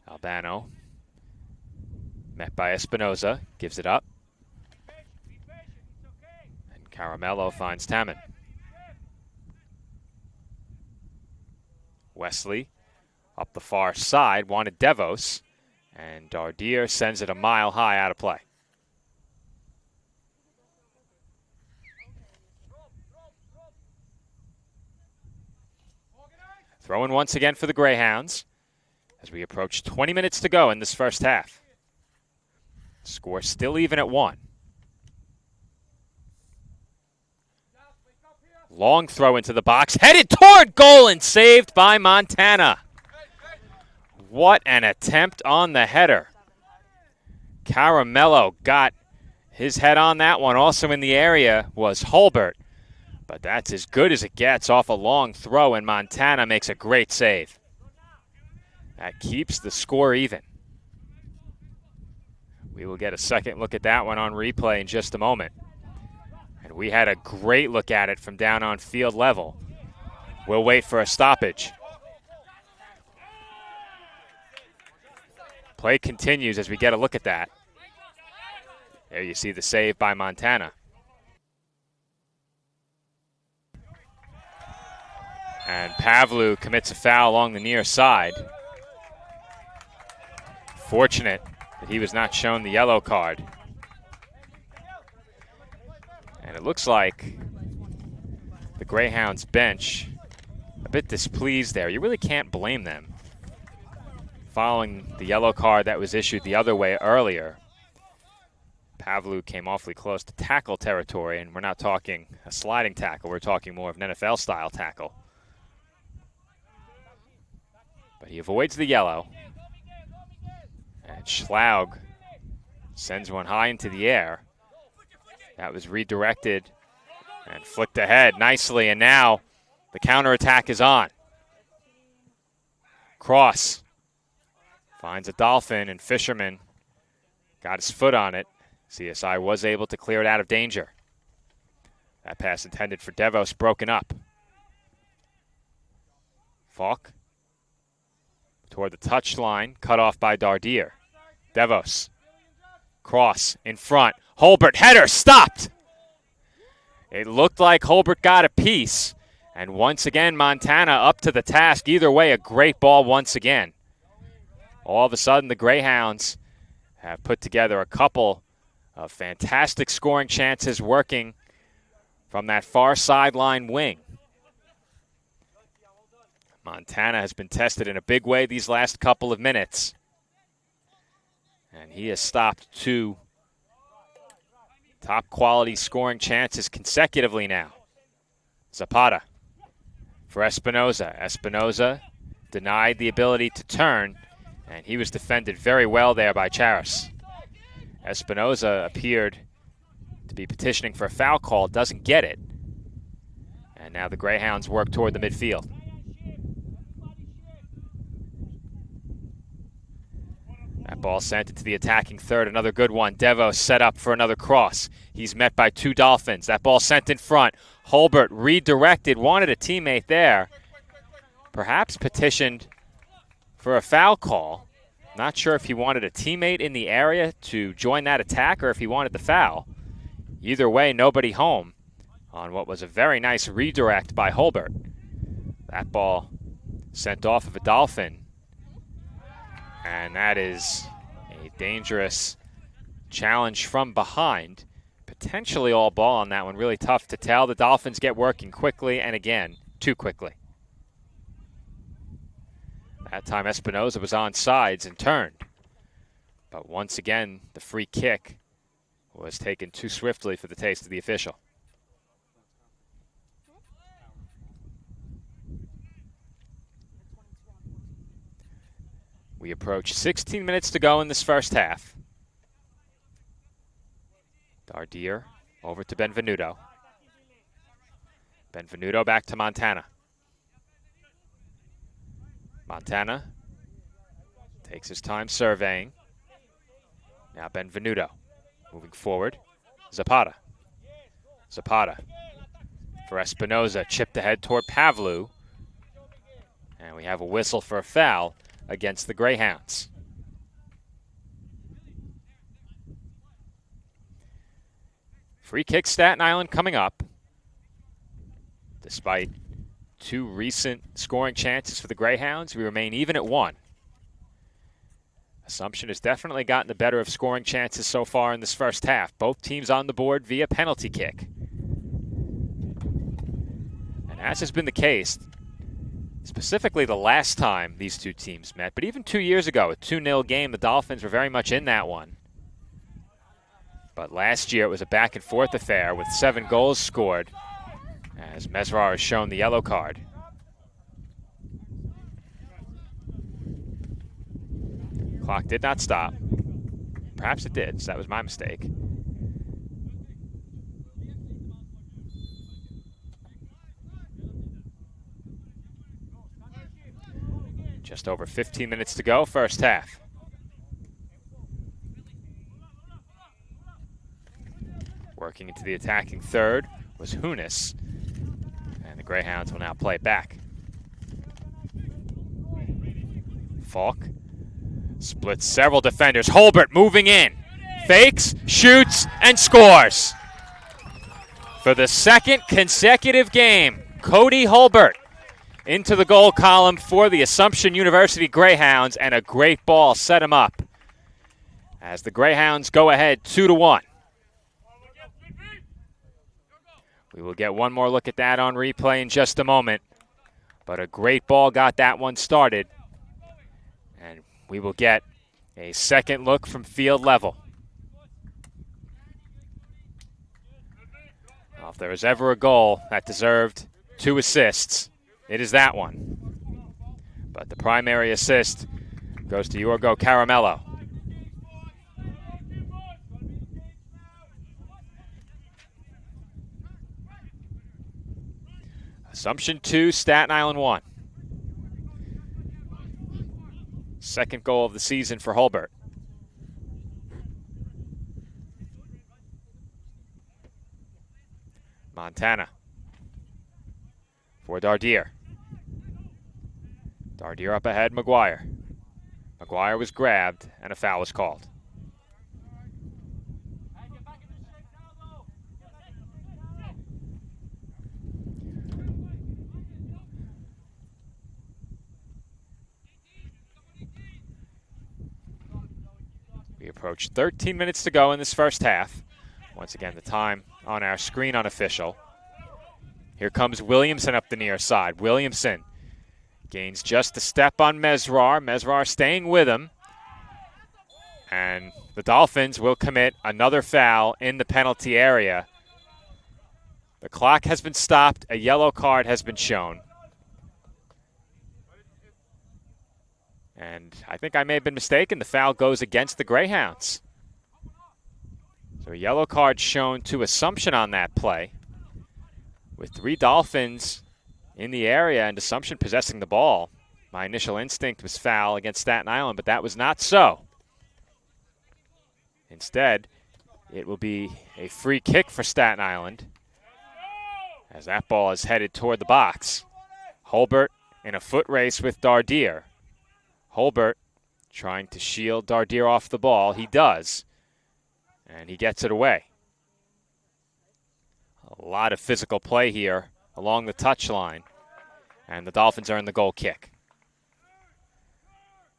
Albano, met by Espinoza, gives it up. And Caramello finds Tommen. Wesley up the far side, wanted Devos, and Dardier sends it a mile high out of play. Throwing once again for the Greyhounds as we approach 20 minutes to go in this first half. Score still even at 1. Long throw into the box, headed toward goal and saved by Montana. What an attempt on the header. Caramello got his head on that one. Also in the area was Holbert. But that's as good as it gets off a long throw, and Montana makes a great save. That keeps the score even. We will get a second look at that one on replay in just a moment. And we had a great look at it from down on field level. We'll wait for a stoppage. Play continues as we get a look at that. There you see the save by Montana. And Pavlu commits a foul along the near side. Fortunate that he was not shown the yellow card. And it looks like the Greyhounds bench a bit displeased there. You really can't blame them. Following the yellow card that was issued the other way earlier, Pavlu came awfully close to tackle territory, and we're not talking a sliding tackle. We're talking more of an NFL-style tackle. But he avoids the yellow. And Schlaug sends one high into the air. That was redirected and flicked ahead nicely, and now the counterattack is on. Cross finds a Dolphin, and Fisherman got his foot on it. CSI was able to clear it out of danger. That pass intended for Devos broken up. Falk toward the touchline, cut off by Dardier. Devos. Cross in front. Holbert, header, stopped! It looked like Holbert got a piece. And once again, Montana up to the task. Either way, a great ball once again. All of a sudden, the Greyhounds have put together a couple of fantastic scoring chances working from that far sideline wing. Montana has been tested in a big way these last couple of minutes. And he has stopped 2 top quality scoring chances consecutively now. Zapata for Espinoza. Espinoza denied the ability to turn, and he was defended very well there by Charis. Espinoza appeared to be petitioning for a foul call, doesn't get it. And now the Greyhounds work toward the midfield. That ball sent it to the attacking third. Another good one. Devos set up for another cross. He's met by 2 Dolphins. That ball sent in front. Holbert redirected, wanted a teammate there. Perhaps petitioned for a foul call. Not sure if he wanted a teammate in the area to join that attack or if he wanted the foul. Either way, nobody home on what was a very nice redirect by Holbert. That ball sent off of a Dolphin. And that is a dangerous challenge from behind. Potentially all ball on that one. Really tough to tell. The Dolphins get working quickly and again, too quickly. That time Espinoza was on sides and turned. But once again, the free kick was taken too swiftly for the taste of the official. We approach 16 minutes to go in this first half. Dardier over to Benvenuto. Benvenuto back to Montana. Montana takes his time surveying. Now Benvenuto moving forward. Zapata. Zapata for Espinoza. Chipped ahead toward Pavlu. And we have a whistle for a foul against the Greyhounds. Free kick Staten Island coming up. Despite two recent scoring chances for the Greyhounds, we remain even at 1. Assumption has definitely gotten the better of scoring chances so far in this first half. Both teams on the board via penalty kick. And as has been the case, specifically the last time these two teams met, but even 2 years ago, a 2-0 game, the Dolphins were very much in that one. But last year it was a back-and-forth affair with 7 goals scored, as Mesrar has shown the yellow card. Clock did not stop. Perhaps it did, so that was my mistake. Just over 15 minutes to go, first half. Working into the attacking third was Hunis, and the Greyhounds will now play it back. Falk splits several defenders. Holbert moving in. Fakes, shoots, and scores. For the second consecutive game, Cody Holbert into the goal column for the Assumption University Greyhounds, and a great ball set him up as the Greyhounds go ahead 2-1. We will get one more look at that on replay in just a moment, but a great ball got that one started, and we will get a second look from field level. Well, if there was ever a goal that deserved 2 assists, it is that one. But the primary assist goes to Yorgo Caramello. Assumption 2, Staten Island 1. Second goal of the season for Holbert. Montana for Dardier. Dardier up ahead, McGuire. McGuire was grabbed, and a foul was called. We approach 13 minutes to go in this first half. Once again, the time on our screen unofficial. Here comes Williamson up the near side. Williamson gains just a step on Mesrar. Mesrar staying with him. And the Dolphins will commit another foul in the penalty area. The clock has been stopped. A yellow card has been shown. And I think I may have been mistaken. The foul goes against the Greyhounds. So a yellow card shown to Assumption on that play. With 3 Dolphins in the area and Assumption possessing the ball. My initial instinct was foul against Staten Island, but that was not so. Instead, it will be a free kick for Staten Island as that ball is headed toward the box. Holbert in a foot race with Dardier. Holbert trying to shield Dardier off the ball. He does, and he gets it away. A lot of physical play here along the touchline, and the Dolphins are in the goal kick.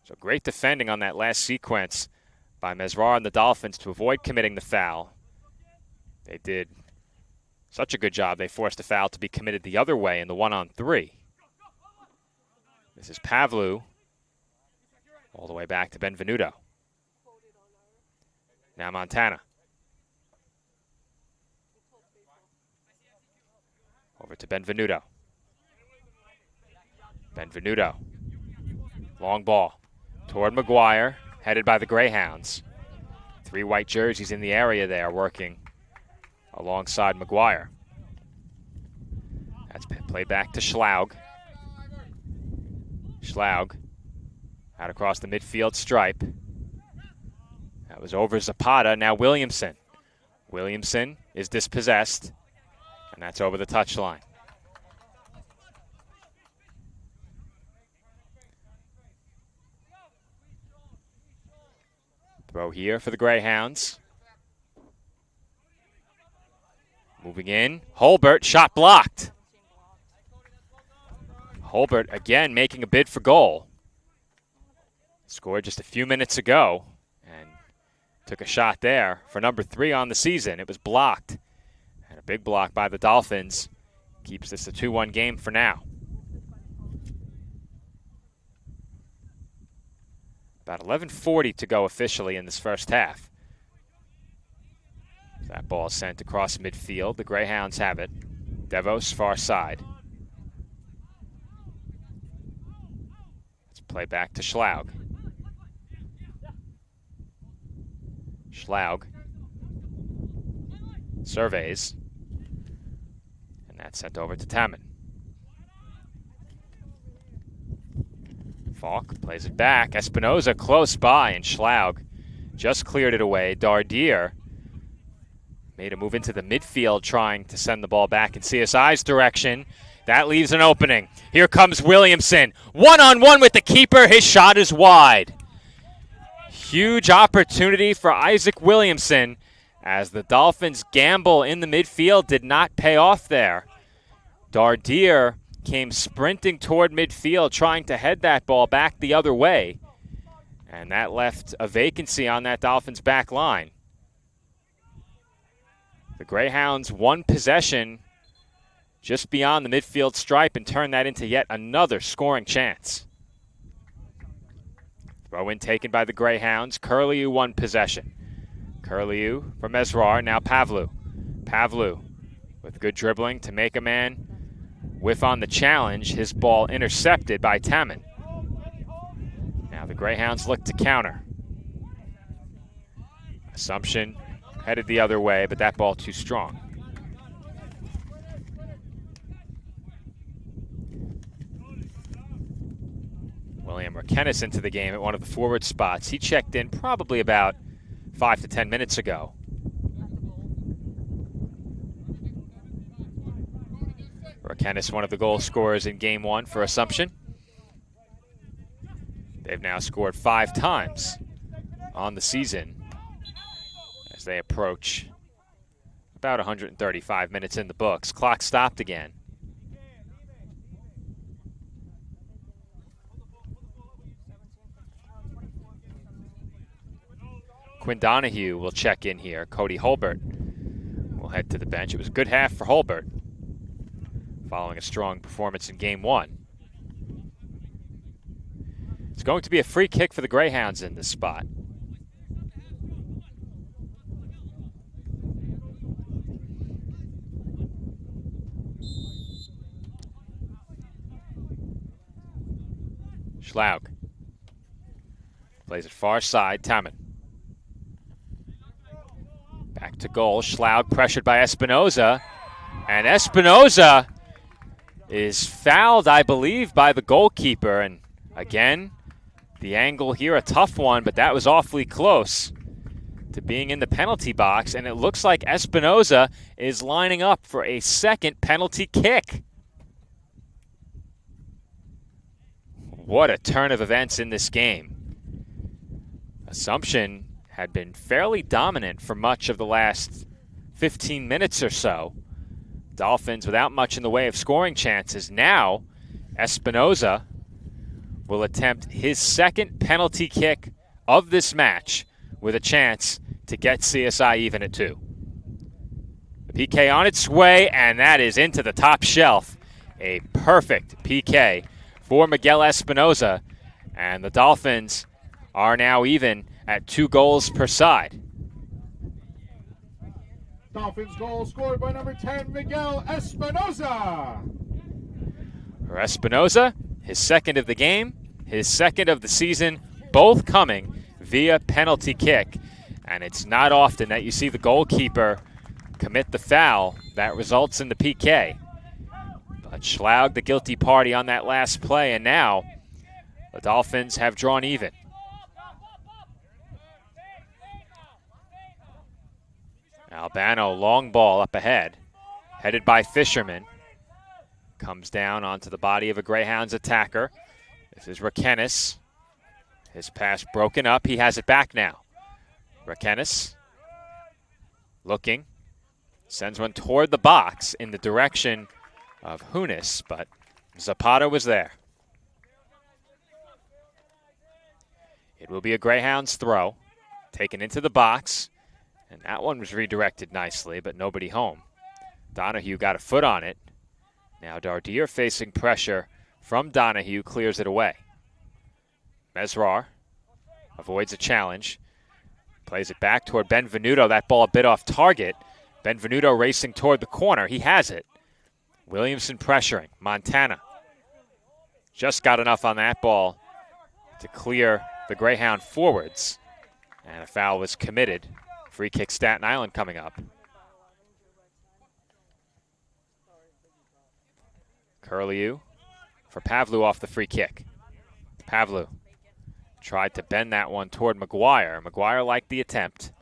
So great defending on that last sequence by Mesrar and the Dolphins to avoid committing the foul. They did such a good job, they forced a foul to be committed the other way in the 1-on-3. This is Pavlu all the way back to Benvenuto. Now Montana. Over to Benvenuto. Benvenuto. Long ball. toward McGuire, headed by the Greyhounds. 3 white jerseys in the area there working alongside McGuire. That's played back to Schlaug. Schlaug out across the midfield stripe. That was over Zapata, now Williamson. Williamson is dispossessed, and that's over the touchline. Throw here for the Greyhounds. Moving in, Holbert, shot blocked. Holbert again making a bid for goal. Scored just a few minutes ago and took a shot there for number 3 on the season. It was blocked. And a big block by the Dolphins keeps this a 2-1 game for now. About 11:40 to go officially in this first half. That ball sent across midfield. The Greyhounds have it. Devos far side. Let's play back to Schlaug. Schlaug surveys. And that's sent over to Tammen. Falk plays it back. Espinoza close by, and Schlaug just cleared it away. Dardier made a move into the midfield trying to send the ball back in CSI's direction. That leaves an opening. Here comes Williamson. One-on-one with the keeper. His shot is wide. Huge opportunity for Isaac Williamson as the Dolphins' gamble in the midfield did not pay off there. Dardier came sprinting toward midfield trying to head that ball back the other way. And that left a vacancy on that Dolphins back line. The Greyhounds won possession just beyond the midfield stripe and turned that into yet another scoring chance. Throw in taken by the Greyhounds. Curlew won possession. Curlew from Mesrar, now Pavlu. Pavlu with good dribbling to make a man whiff on the challenge. His ball intercepted by Tammen. Now the Greyhounds look to counter. Assumption headed the other way, but that ball too strong. William Rakenis into the game at one of the forward spots. He checked in probably about 5 to 10 minutes ago. Rakenis, one of the goal scorers in Game 1 for Assumption. They've now scored 5 times on the season as they approach about 135 minutes in the books. Clock stopped again. Quinn Donahue will check in here. Cody Holbert will head to the bench. It was a good half for Holbert following a strong performance in Game 1. It's going to be a free kick for the Greyhounds in this spot. Schlaug plays it far side. Tammen. Back to goal. Schlaug pressured by Espinoza. And Espinoza is fouled, I believe, by the goalkeeper. And again, the angle here, a tough one, but that was awfully close to being in the penalty box. And it looks like Espinoza is lining up for a second penalty kick. What a turn of events in this game. Assumption had been fairly dominant for much of the last 15 minutes or so. Dolphins without much in the way of scoring chances. Now, Espinoza will attempt his second penalty kick of this match with a chance to get CSI even at 2. The PK on its way, and that is into the top shelf. A perfect PK for Miguel Espinoza, and the Dolphins are now even at 2 goals per side. Dolphins goal scored by number 10, Miguel Espinoza. For Espinoza, his second of the game, his second of the season, both coming via penalty kick. And it's not often that you see the goalkeeper commit the foul that results in the PK. But Schlaug, the guilty party on that last play, and now the Dolphins have drawn even. Albano, long ball up ahead, headed by Fisherman. Comes down onto the body of a Greyhounds attacker. This is Rakenis. His pass broken up. He has it back now. Rakenis looking. Sends one toward the box in the direction of Hunis, but Zapata was there. It will be a Greyhounds throw. Taken into the box. And that one was redirected nicely, but nobody home. Donahue got a foot on it. Now Dardier facing pressure from Donahue, clears it away. Mesrar avoids a challenge. Plays it back toward Benvenuto. That ball a bit off target. Benvenuto racing toward the corner. He has it. Williamson pressuring. Montana just got enough on that ball to clear the Greyhound forwards. And a foul was committed. Free kick Staten Island coming up. Curlew for Pavlou off the free kick. Pavlou tried to bend that one toward McGuire. McGuire liked the attempt,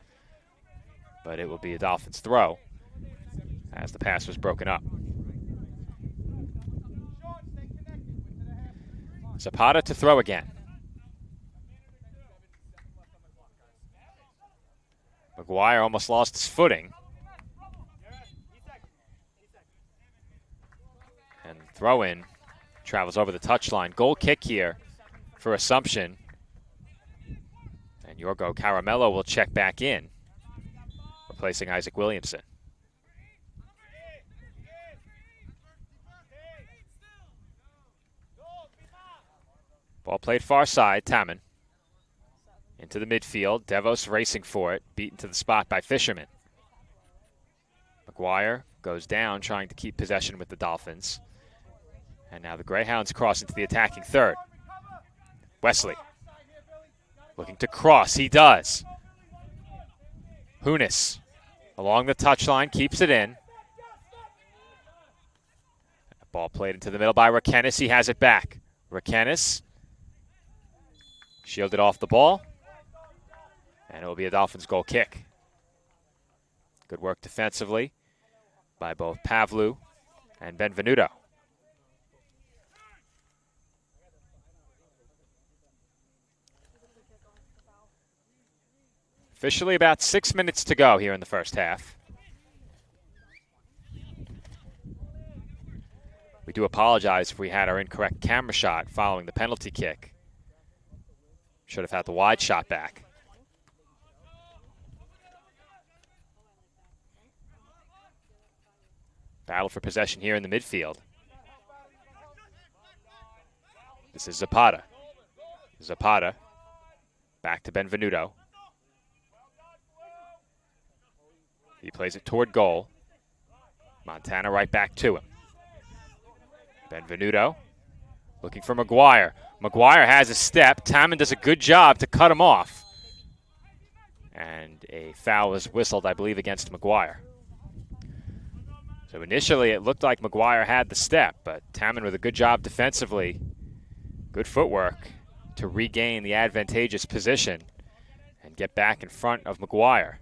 but it will be a Dolphins throw as the pass was broken up. Zapata to throw again. McGuire almost lost his footing. And throw in travels over the touchline. Goal kick here for Assumption. And Yorgo Caramello will check back in, replacing Isaac Williamson. Ball played far side, Taman. Into the midfield, Devos racing for it, beaten to the spot by Fisherman. McGuire goes down, trying to keep possession with the Dolphins. And now the Greyhounds cross into the attacking third. Wesley looking to cross, he does. Hunis along the touchline, keeps it in. Ball played into the middle by Rakenis, he has it back. Rakenis shielded off the ball. And it will be a Dolphins goal kick. Good work defensively by both Pavlou and Benvenuto. Officially about 6 minutes to go here in the first half. We do apologize if we had our incorrect camera shot following the penalty kick. Should have had the wide shot back. Battle for possession here in the midfield. This is Zapata. Zapata back to Benvenuto. He plays it toward goal. Montana right back to him. Benvenuto looking for McGuire. McGuire has a step. Taman does a good job to cut him off. And a foul was whistled, I believe, against McGuire. So initially it looked like McGuire had the step, but Taman with a good job defensively, good footwork to regain the advantageous position and get back in front of McGuire.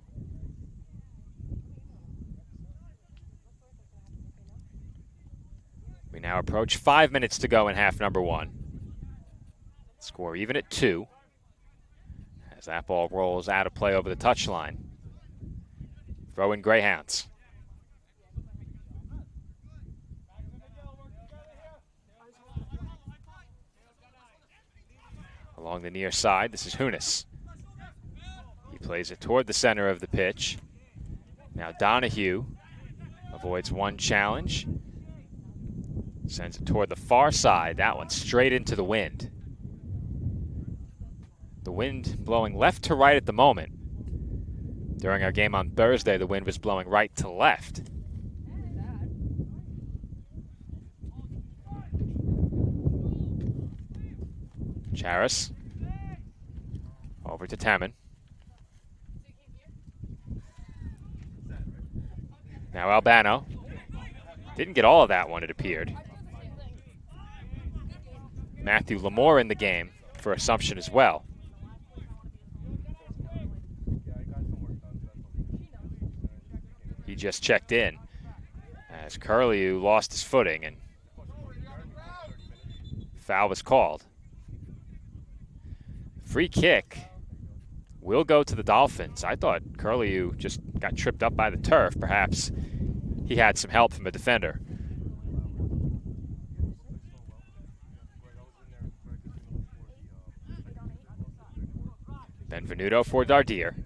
We now approach 5 minutes to go in half number one. Score even at 2 as that ball rolls out of play over the touchline. Throw in Greyhounds. Along the near side, this is Hunis. He plays it toward the center of the pitch. Now Donahue avoids one challenge. Sends it toward the far side. That one straight into the wind. The wind blowing left to right at the moment. During our game on Thursday, the wind was blowing right to left. Charis Over to Tammen. Now Albano. Didn't get all of that one, it appeared. Matthew Lamore in the game for Assumption as well. He just checked in as Curlew lost his footing and foul was called. Free kick will go to the Dolphins. I thought Curlew just got tripped up by the turf. Perhaps he had some help from a defender. Benvenuto for Dardier.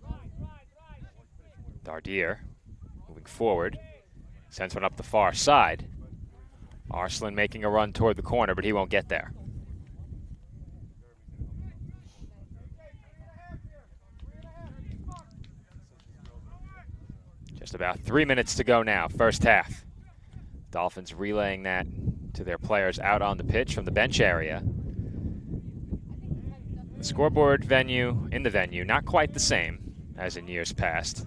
Dardier moving forward. Sends one up the far side. Arslan making a run toward the corner, but he won't get there. Just about 3 minutes to go now, first half. Dolphins relaying that to their players out on the pitch from the bench area. The scoreboard venue, not quite the same as in years past.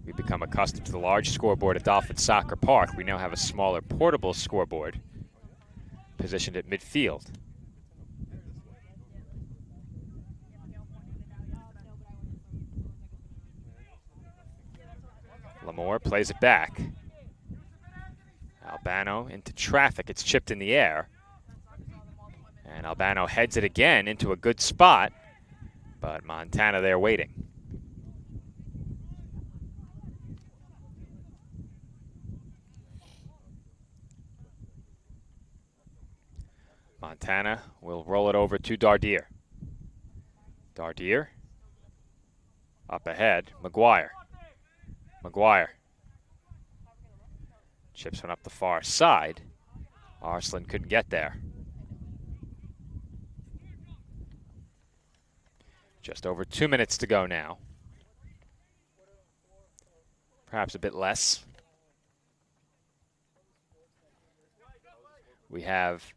We've become accustomed to the large scoreboard at Dolphins Soccer Park. We now have a smaller portable scoreboard positioned at midfield. Lamore plays it back. Albano into traffic. It's chipped in the air. And Albano heads it again into a good spot, but Montana there waiting. Montana will roll it over to Dardier. Dardier up ahead, McGuire. McGuire chips one up the far side. Arslan couldn't get there. Just over 2 minutes to go now. Perhaps a bit less. We have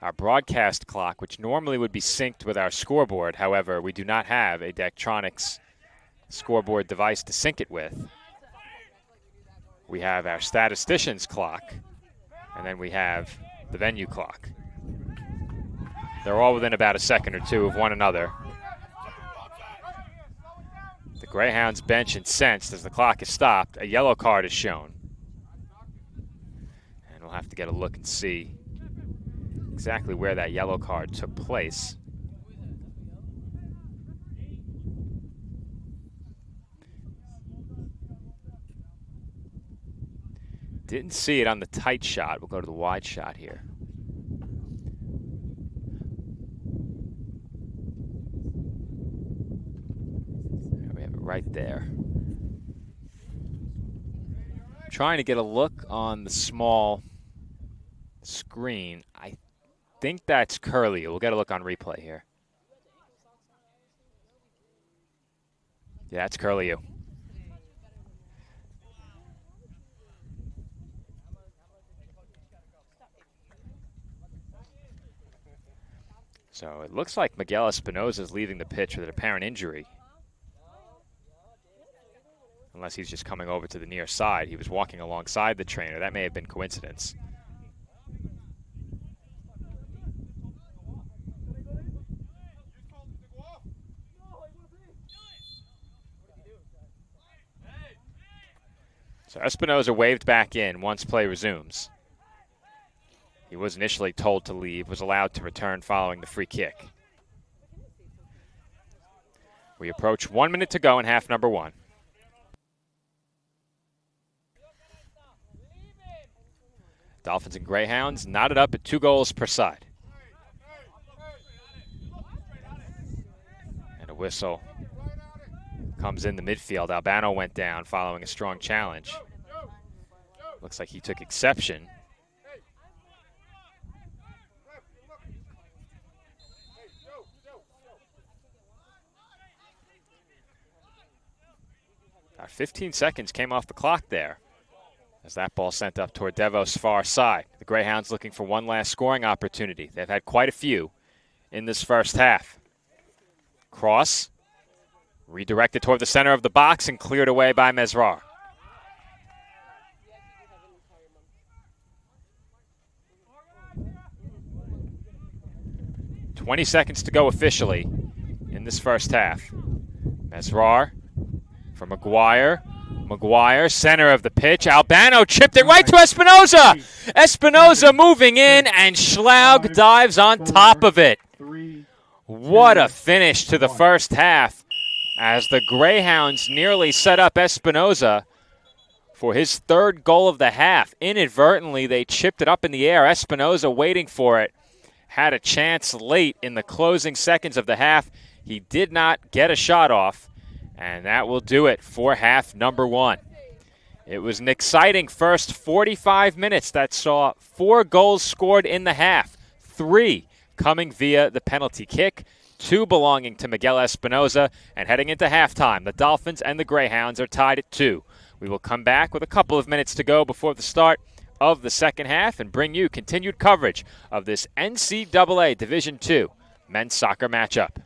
our broadcast clock, which normally would be synced with our scoreboard. However, we do not have a Daktronics scoreboard device to sync it with. We have our statistician's clock, and then we have the venue clock. They're all within about a second or two of one another. The Greyhounds bench incensed as the clock is stopped. A yellow card is shown. And we'll have to get a look and see exactly where that yellow card took place. Didn't see it on the tight shot. We'll go to the wide shot here. We have it right there. Trying to get a look on the small screen. I think that's Curlew. We'll get a look on replay here. Yeah, that's Curlew. So it looks like Miguel Espinoza is leaving the pitch with an apparent injury. Unless he's just coming over to the near side. He was walking alongside the trainer. That may have been coincidence. So Espinoza waved back in once play resumes. He was initially told to leave, was allowed to return following the free kick. We approach 1 minute to go in half number one. Dolphins and Greyhounds knotted up at 2 goals per side. And a whistle comes in the midfield. Albano went down following a strong challenge. Looks like he took exception. About 15 seconds came off the clock there as that ball sent up toward Devos' far side. The Greyhounds looking for one last scoring opportunity. They've had quite a few in this first half. Cross Redirected toward the center of the box and cleared away by Mesrar. 20 seconds to go officially in this first half. Mesrar for McGuire. McGuire, center of the pitch. Albano chipped it right to Espinoza. Espinoza moving in, and Schlaug dives on top of it. What a finish to the first half, as the Greyhounds nearly set up Espinoza for his third goal of the half. Inadvertently, they chipped it up in the air. Espinoza waiting for it. Had a chance late in the closing seconds of the half. He did not get a shot off, and that will do it for half number one. It was an exciting first 45 minutes that saw 4 goals scored in the half, 3 coming via the penalty kick, 2 belonging to Miguel Espinoza, and heading into halftime, the Dolphins and the Greyhounds are tied at 2. We will come back with a couple of minutes to go before the start of the second half and bring you continued coverage of this NCAA Division II men's soccer matchup.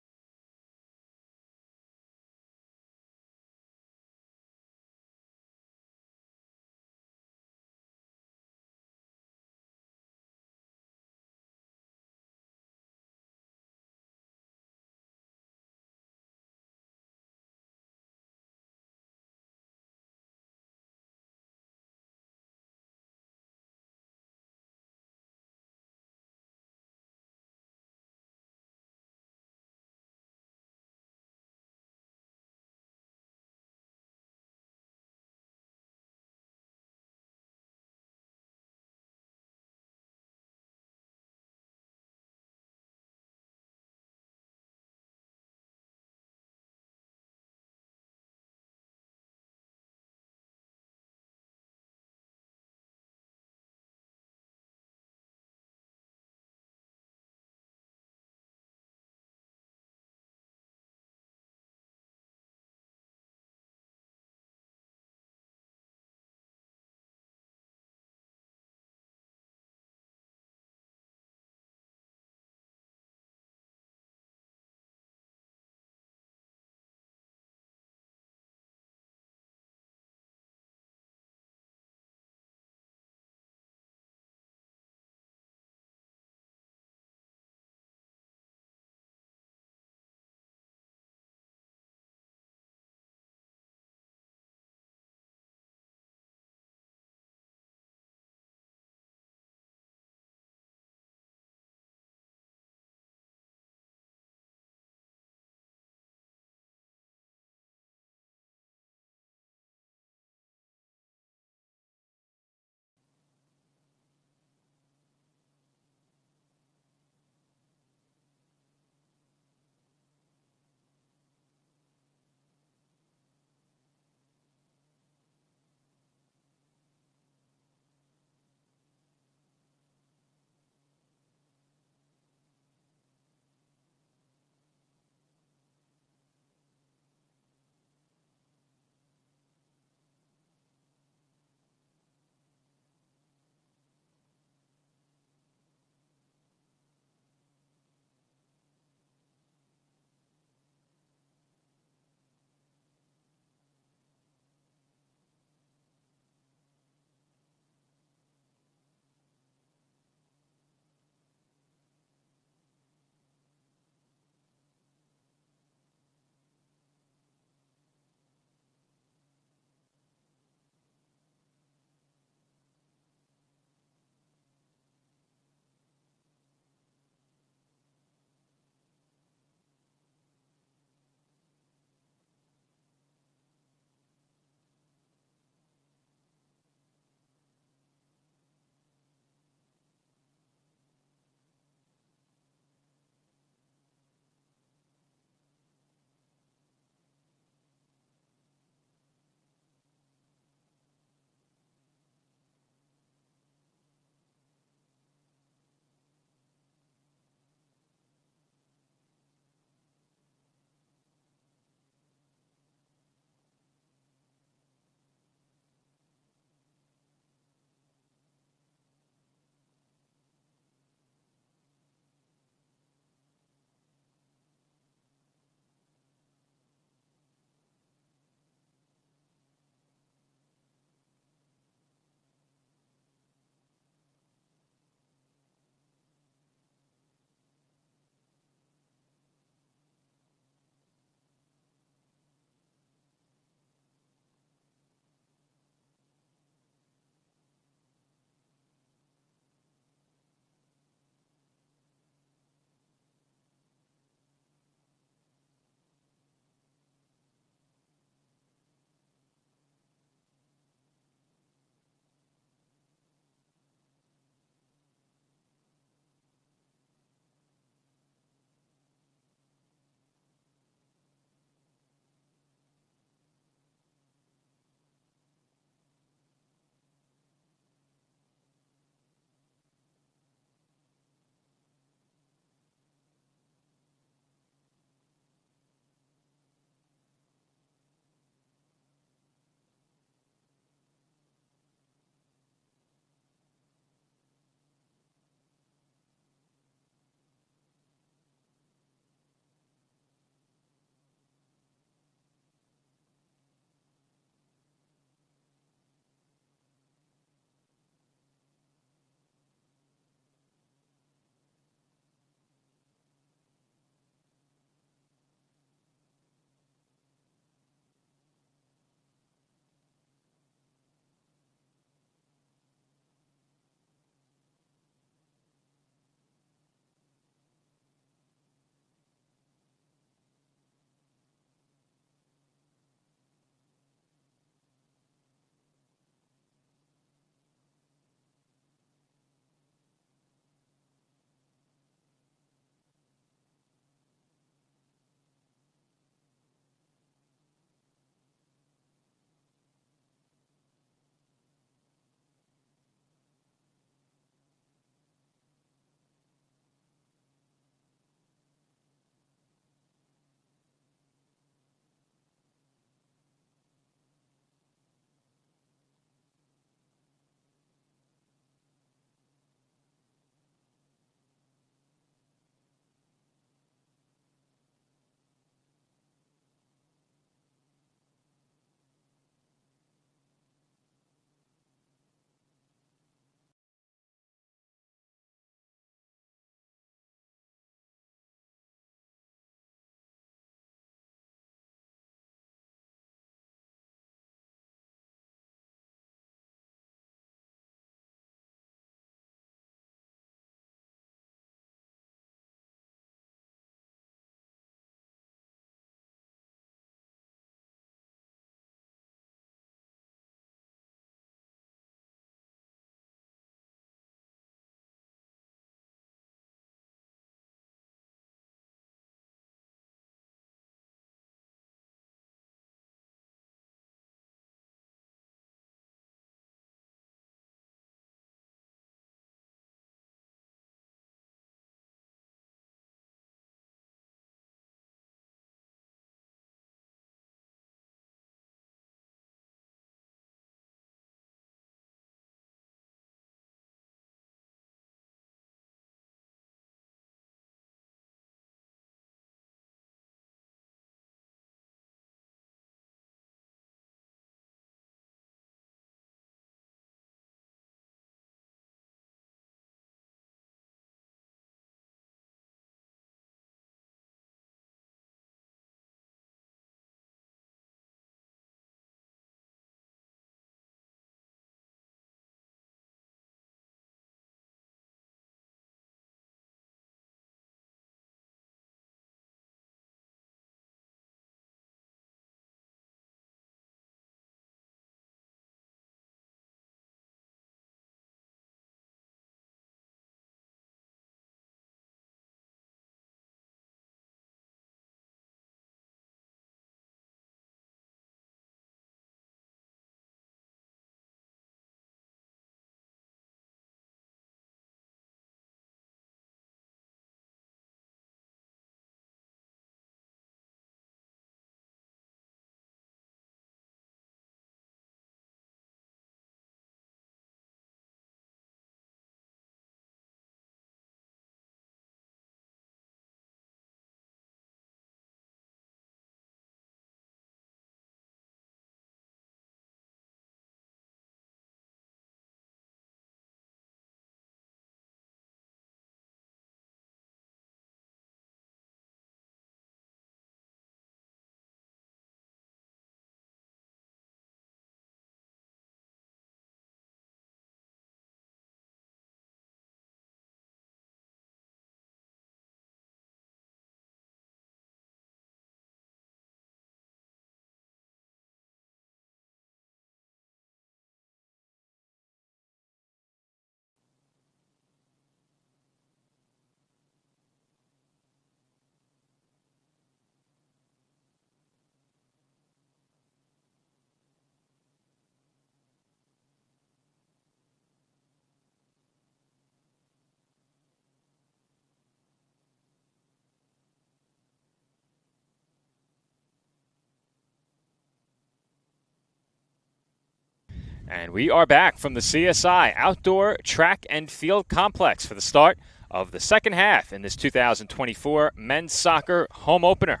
And we are back from the CSI Outdoor Track and Field Complex for the start of the second half in this 2024 men's soccer home opener.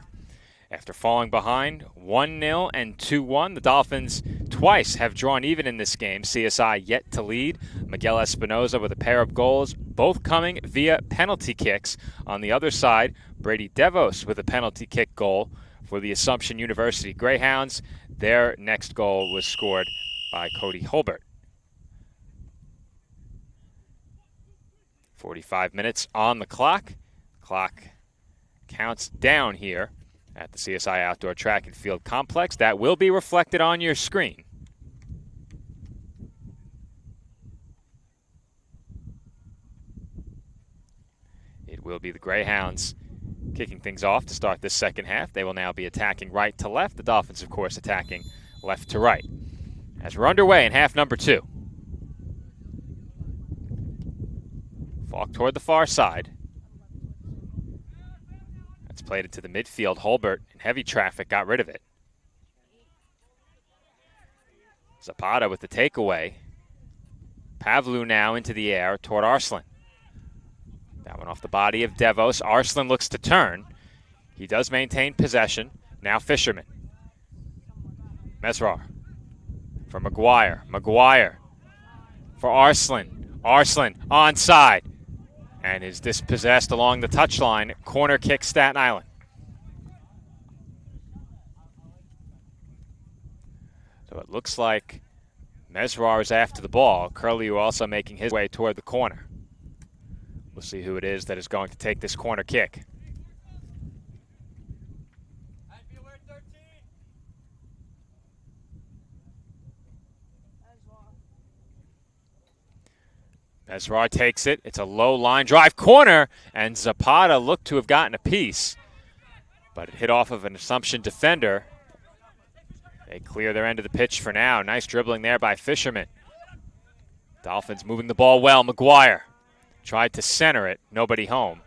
After falling behind 1-0 and 2-1, the Dolphins twice have drawn even in this game. CSI yet to lead. Miguel Espinoza with a pair of goals, both coming via penalty kicks. On the other side, Brady Devos with a penalty kick goal for the Assumption University Greyhounds. Their next goal was scored by Cody Holbert. 45 minutes on the clock. Clock counts down here at the CSI Outdoor Track and Field Complex. That will be reflected on your screen. It will be the Greyhounds kicking things off to start this second half. They will now be attacking right to left. The Dolphins, of course, attacking left to right. As we're underway in half number 2. Falk toward the far side. That's played into the midfield. Holbert, in heavy traffic, got rid of it. Zapata with the takeaway. Pavlu now into the air toward Arslan. That one off the body of Devos. Arslan looks to turn. He does maintain possession. Now Fisherman. Mesrar. For McGuire. McGuire for Arslan. Arslan onside. And is dispossessed along the touchline. Corner kick, Staten Island. So it looks like Mesrar is after the ball. Curlew also making his way toward the corner. We'll see who it is that is going to take this corner kick. Mesrar takes it. It's a low line drive corner, and Zapata looked to have gotten a piece, but it hit off of an Assumption defender. They clear their end of the pitch for now. Nice dribbling there by Fisherman. Dolphins moving the ball well. McGuire tried to center it. Nobody home.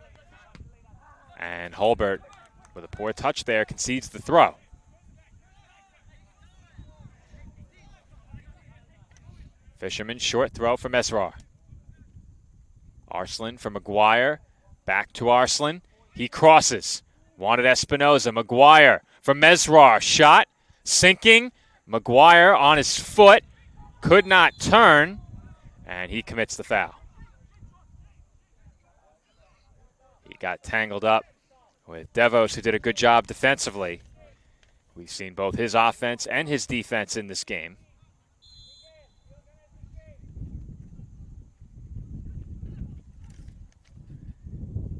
And Holbert, with a poor touch there, concedes the throw. Fisherman, short throw for Mesrar. Arslan for McGuire. Back to Arslan. He crosses. Wanted Espinoza. McGuire for Mesrar. Shot. Sinking. McGuire on his foot. Could not turn. And he commits the foul. He got tangled up with Devos, who did a good job defensively. We've seen both his offense and his defense in this game.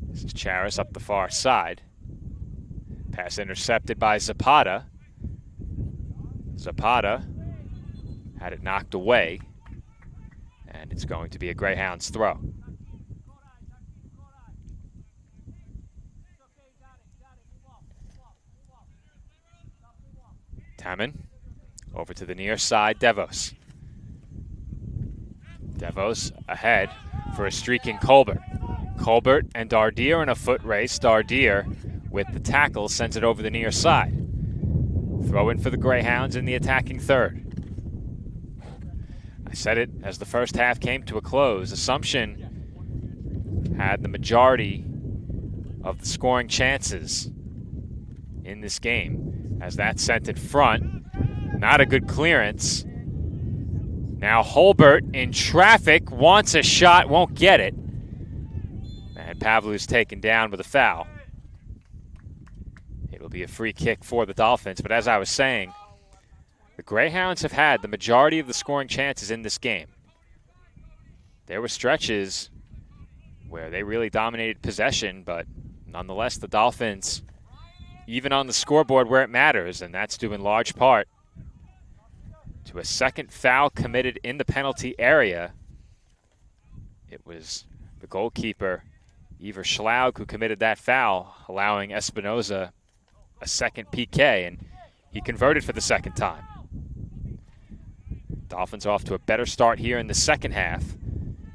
This is Charis up the far side. Pass intercepted by Zapata. Zapata had it knocked away, and it's going to be a Greyhounds throw. Tammin over to the near side, Devos. Devos ahead for a streaking Colbert. Colbert and Dardier in a foot race. Dardier with the tackle sends it over the near side. Throw in for the Greyhounds in the attacking third. I said it as the first half came to a close. Assumption had the majority of the scoring chances in this game as that sent in front. Not a good clearance. Now Holbert in traffic, wants a shot, won't get it. And Pavlu's taken down with a foul. It'll be a free kick for the Dolphins. But as I was saying, the Greyhounds have had the majority of the scoring chances in this game. There were stretches where they really dominated possession, but nonetheless, the Dolphins, even on the scoreboard where it matters, and that's due in large part to a second foul committed in the penalty area. It was the goalkeeper, Iver Schlaug, who committed that foul, allowing Espinoza a second PK, and he converted for the second time. Dolphins off to a better start here in the second half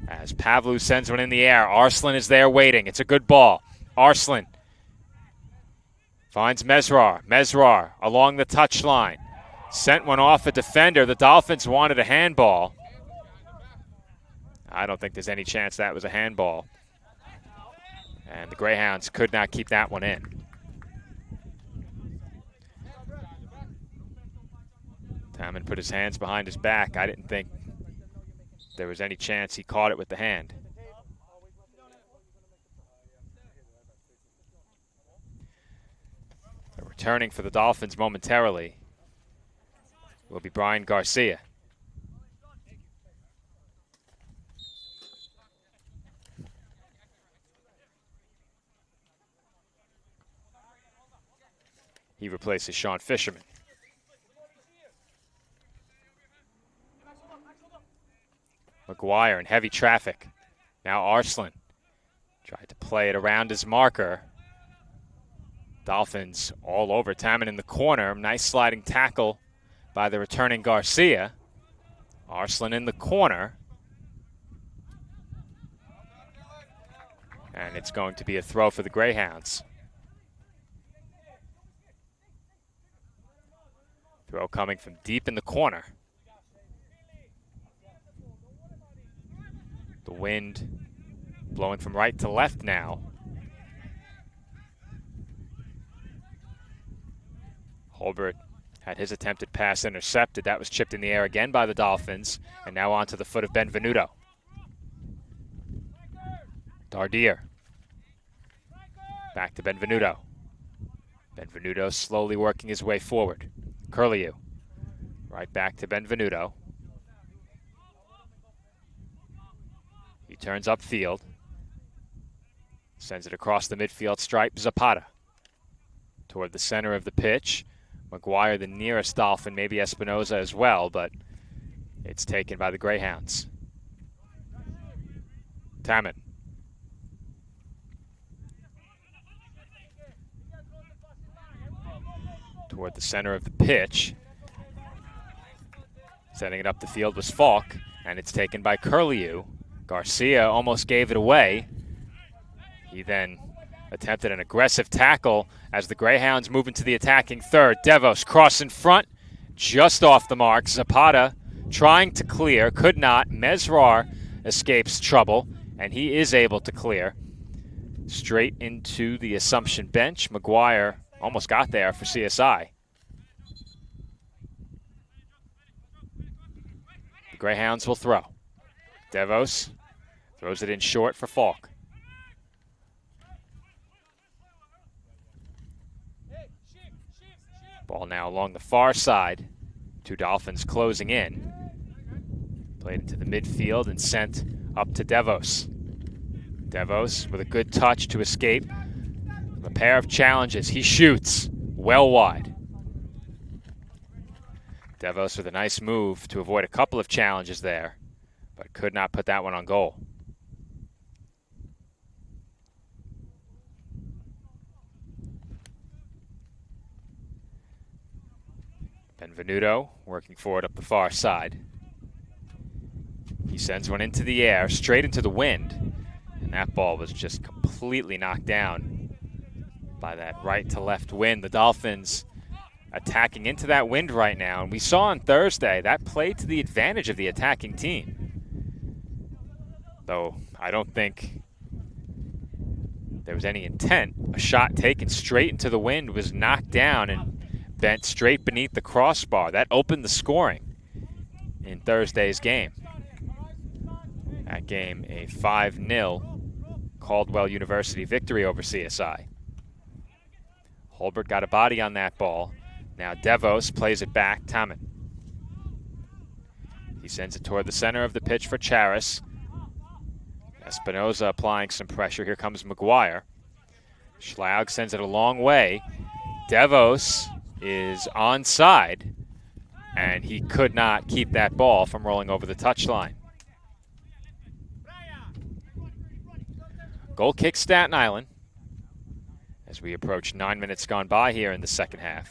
as Pavlu sends one in the air. Arslan is there waiting. It's a good ball. Arslan finds Mesrar. Mesrar along the touchline. Sent one off a defender. The Dolphins wanted a handball. I don't think there's any chance that was a handball. And the Greyhounds could not keep that one in. Taman put his hands behind his back. I didn't think there was any chance he caught it with the hand. Returning for the Dolphins momentarily will be Brian Garcia. He replaces Sean Fisherman. McGuire in heavy traffic. Now Arslan tried to play it around his marker. Dolphins all over Taman in the corner. Nice sliding tackle by the returning Garcia. Arslan in the corner. And it's going to be a throw for the Greyhounds. Throw coming from deep in the corner. The wind blowing from right to left now. Holbert had his attempted pass intercepted. That was chipped in the air again by the Dolphins. And now onto the foot of Benvenuto. Dardier. Back to Benvenuto. Benvenuto slowly working his way forward. Curlew. Right back to Benvenuto. He turns upfield. Sends it across the midfield stripe. Zapata. Toward the center of the pitch. McGuire, the nearest Dolphin, maybe Espinoza as well, but it's taken by the Greyhounds. Taman. Toward the center of the pitch. Setting it up the field was Falk, and it's taken by Curlew. Garcia almost gave it away. He then attempted an aggressive tackle as the Greyhounds move into the attacking third. Devos cross in front, just off the mark. Zapata trying to clear, could not. Mesrar escapes trouble, and he is able to clear. Straight into the Assumption bench. McGuire almost got there for CSI. The Greyhounds will throw. Devos throws it in short for Falk. Ball now along the far side. Two Dolphins closing in. Played into the midfield and sent up to Devos. Devos with a good touch to escape. A pair of challenges. He shoots well wide. Devos with a nice move to avoid a couple of challenges there, but could not put that one on goal. Benvenuto working forward up the far side. He sends one into the air, straight into the wind, and that ball was just completely knocked down by that right to left wind. The Dolphins attacking into that wind right now, and we saw on Thursday that played to the advantage of the attacking team. Though I don't think there was any intent. A shot taken straight into the wind was knocked down and bent straight beneath the crossbar. That opened the scoring in Thursday's game. That game, a 5-0 Caldwell University victory over CSI. Holbert got a body on that ball. Now Devos plays it back. Taman. He sends it toward the center of the pitch for Charis. Espinoza applying some pressure. Here comes McGuire. Schlaug sends it a long way. Devos is onside, and he could not keep that ball from rolling over the touchline. Goal kick Staten Island as we approach 9 minutes gone by here in the second half.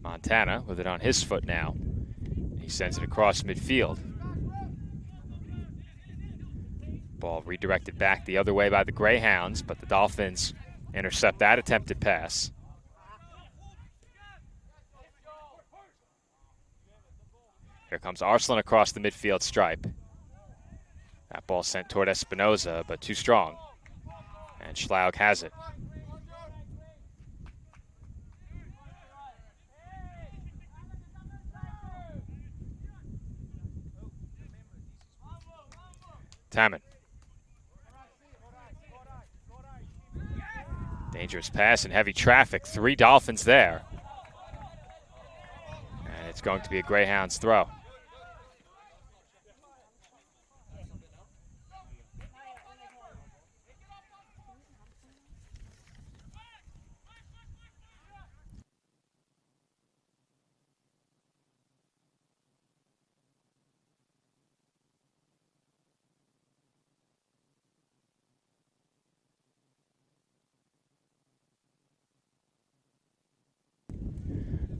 Montana with it on his foot now. He sends it across midfield. Ball redirected back the other way by the Greyhounds, but the Dolphins intercept that attempted pass. Here comes Arslan across the midfield stripe. That ball sent toward Espinoza, but too strong. And Schlaug has it. Tammen. Dangerous pass and heavy traffic. 3 Dolphins there. And it's going to be a Greyhounds throw.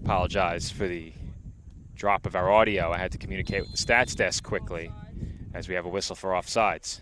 Apologize for the drop of our audio. I had to communicate with the stats desk quickly as we have a whistle for offsides.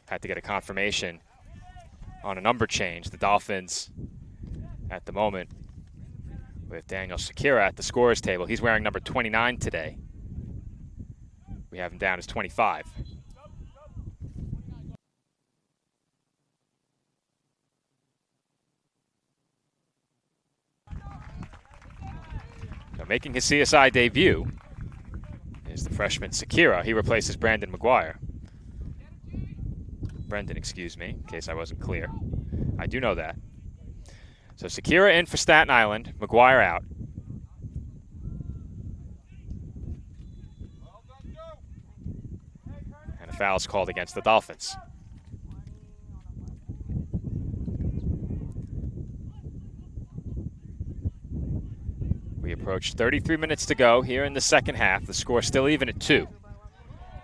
Had to get a confirmation on a number change. The Dolphins, at the moment, with Daniel Shakira at the scorer's table. He's wearing number 29 today. We have him down as 25. Now making his CSI debut is the freshman Shakira. He replaces Brandon McGuire. Brendan, excuse me, in case I wasn't clear. I do know that. So Shakira in for Staten Island, McGuire out. And a foul's called against the Dolphins. We approach 33 minutes to go here in the second half. The score still even at 2.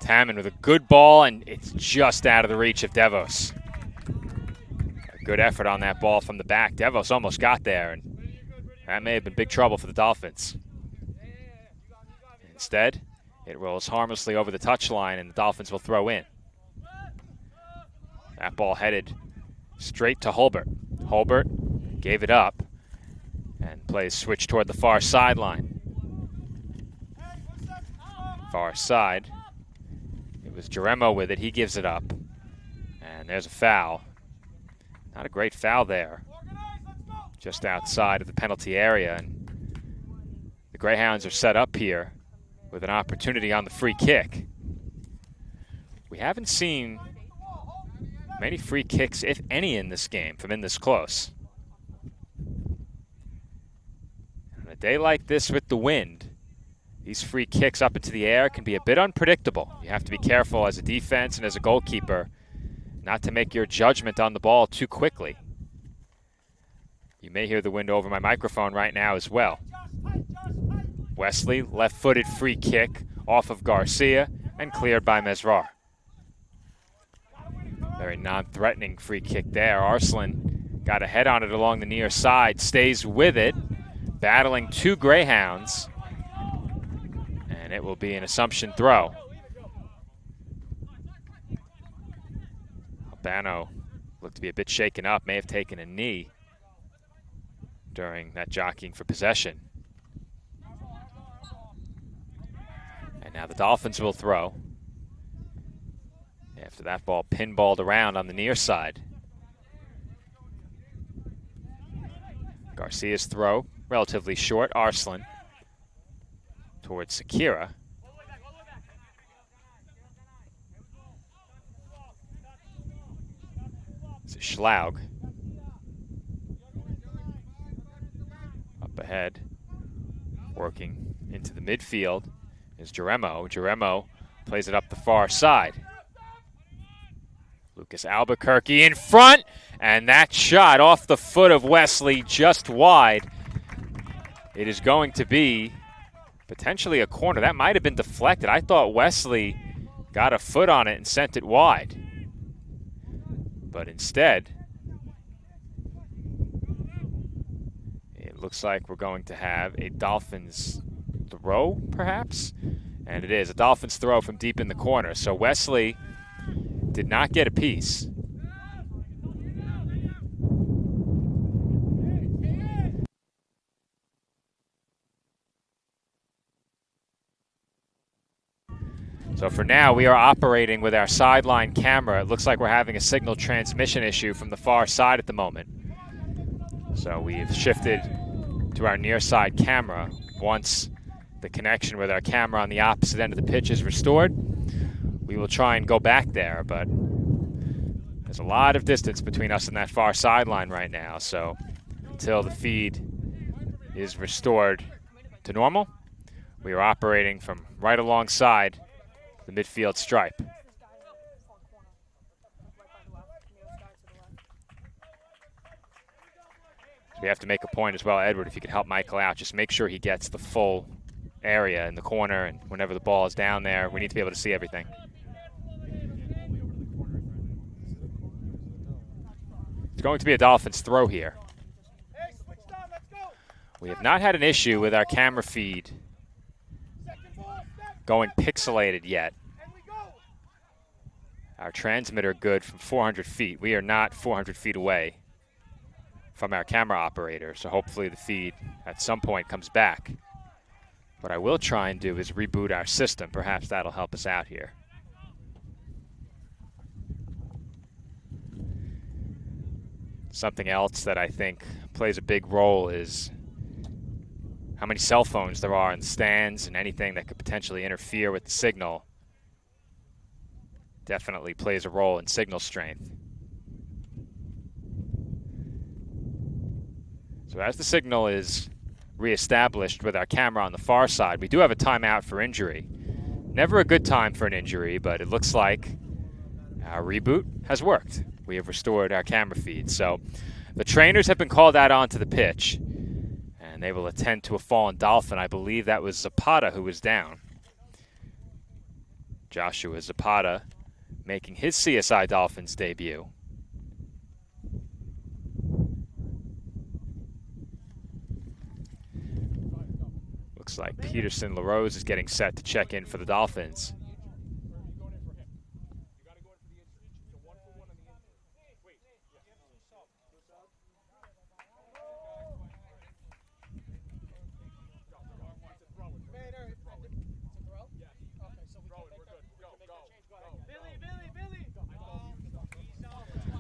Tammen with a good ball, and it's just out of the reach of DeVos. A good effort on that ball from the back. DeVos almost got there, and that may have been big trouble for the Dolphins. Instead, it rolls harmlessly over the touchline, and the Dolphins will throw in. That ball headed straight to Holbert. Holbert gave it up, and plays switch toward the far sideline. Far side. It was Jeremo with it. He gives it up. And there's a foul. Not a great foul there. Just outside of the penalty area. And the Greyhounds are set up here with an opportunity on the free kick. We haven't seen many free kicks, if any, in this game from in this close. On a day like this with the wind, these free kicks up into the air can be a bit unpredictable. You have to be careful as a defense and as a goalkeeper not to make your judgment on the ball too quickly. You may hear the wind over my microphone right now as well. Wesley, left-footed free kick off of Garcia and cleared by Mesrar. Very non-threatening free kick there. Arslan got a head on it along the near side, stays with it, battling 2 Greyhounds. And it will be an Assumption throw. Albano looked to be a bit shaken up, may have taken a knee during that jockeying for possession. And now the Dolphins will throw. After that ball pinballed around on the near side. Garcia's throw, relatively short. Arslan towards Shakira. Schlaug. Up ahead, working into the midfield is Jaremo. Jaremo plays it up the far side. Lucas Albuquerque in front, and that shot off the foot of Wesley just wide. It is going to be potentially a corner. That might have been deflected. I thought Wesley got a foot on it and sent it wide. But instead, it looks like we're going to have a Dolphins throw, perhaps? And it is a Dolphins throw from deep in the corner. So Wesley did not get a piece. So for now, we are operating with our sideline camera. It looks like we're having a signal transmission issue from the far side at the moment. So we've shifted to our near side camera. Once the connection with our camera on the opposite end of the pitch is restored, we will try and go back there, but there's a lot of distance between us and that far sideline right now. So until the feed is restored to normal, we are operating from right alongside the midfield stripe. So we have to make a point as well, Edward, if you could help Michael out, just make sure he gets the full area in the corner, and whenever the ball is down there, we need to be able to see everything. It's going to be a Dolphins throw here. We have not had an issue with our camera feed going pixelated yet. Our transmitter good from 400 feet. We are not 400 feet away from our camera operator, so hopefully the feed at some point comes back. What I will try and do is reboot our system. Perhaps that'll help us out here. Something else that I think plays a big role is how many cell phones there are in the stands, and anything that could potentially interfere with the signal definitely plays a role in signal strength. So as the signal is reestablished with our camera on the far side, we do have a timeout for injury. Never a good time for an injury, but it looks like our reboot has worked. We have restored our camera feed. So the trainers have been called out onto the pitch, and they will attend to a fallen Dolphin. I believe that was Zapata who was down. Joshua Zapata making his CSI Dolphins debut. Looks like Peterson LaRose is getting set to check in for the Dolphins.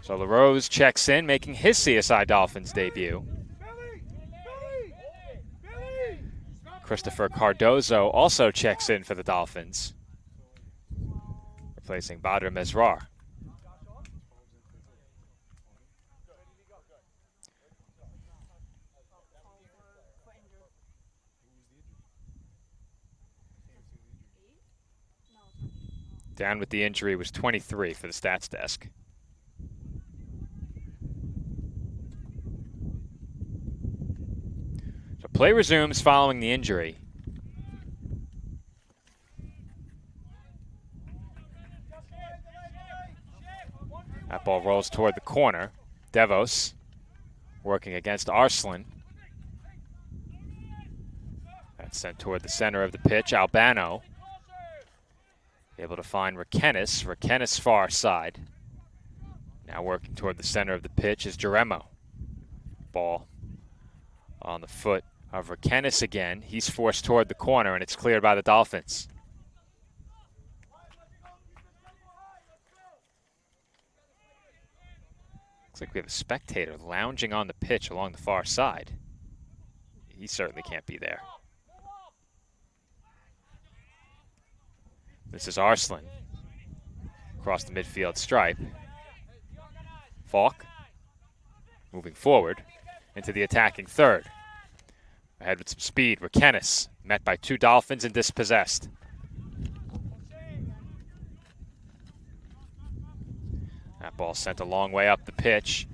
So LaRose checks in, making his CSI Dolphins debut. Christopher Cardozo also checks in for the Dolphins, replacing Badr Mesrar. Down with the injury was 23 for the stats desk. So play resumes following the injury. That ball rolls toward the corner. Devos working against Arslan. That's sent toward the center of the pitch. Albano able to find Rekenis. Rekenis far side. Now working toward the center of the pitch is Jaremo. Ball on the foot of Rekenis again. He's forced toward the corner, and it's cleared by the Dolphins. Looks like we have a spectator lounging on the pitch along the far side. He certainly can't be there. This is Arslan across the midfield stripe. Falk Moving forward into the attacking third. Ahead with some speed, Rakenis, met by two Dolphins and dispossessed. That ball sent a long way up the pitch.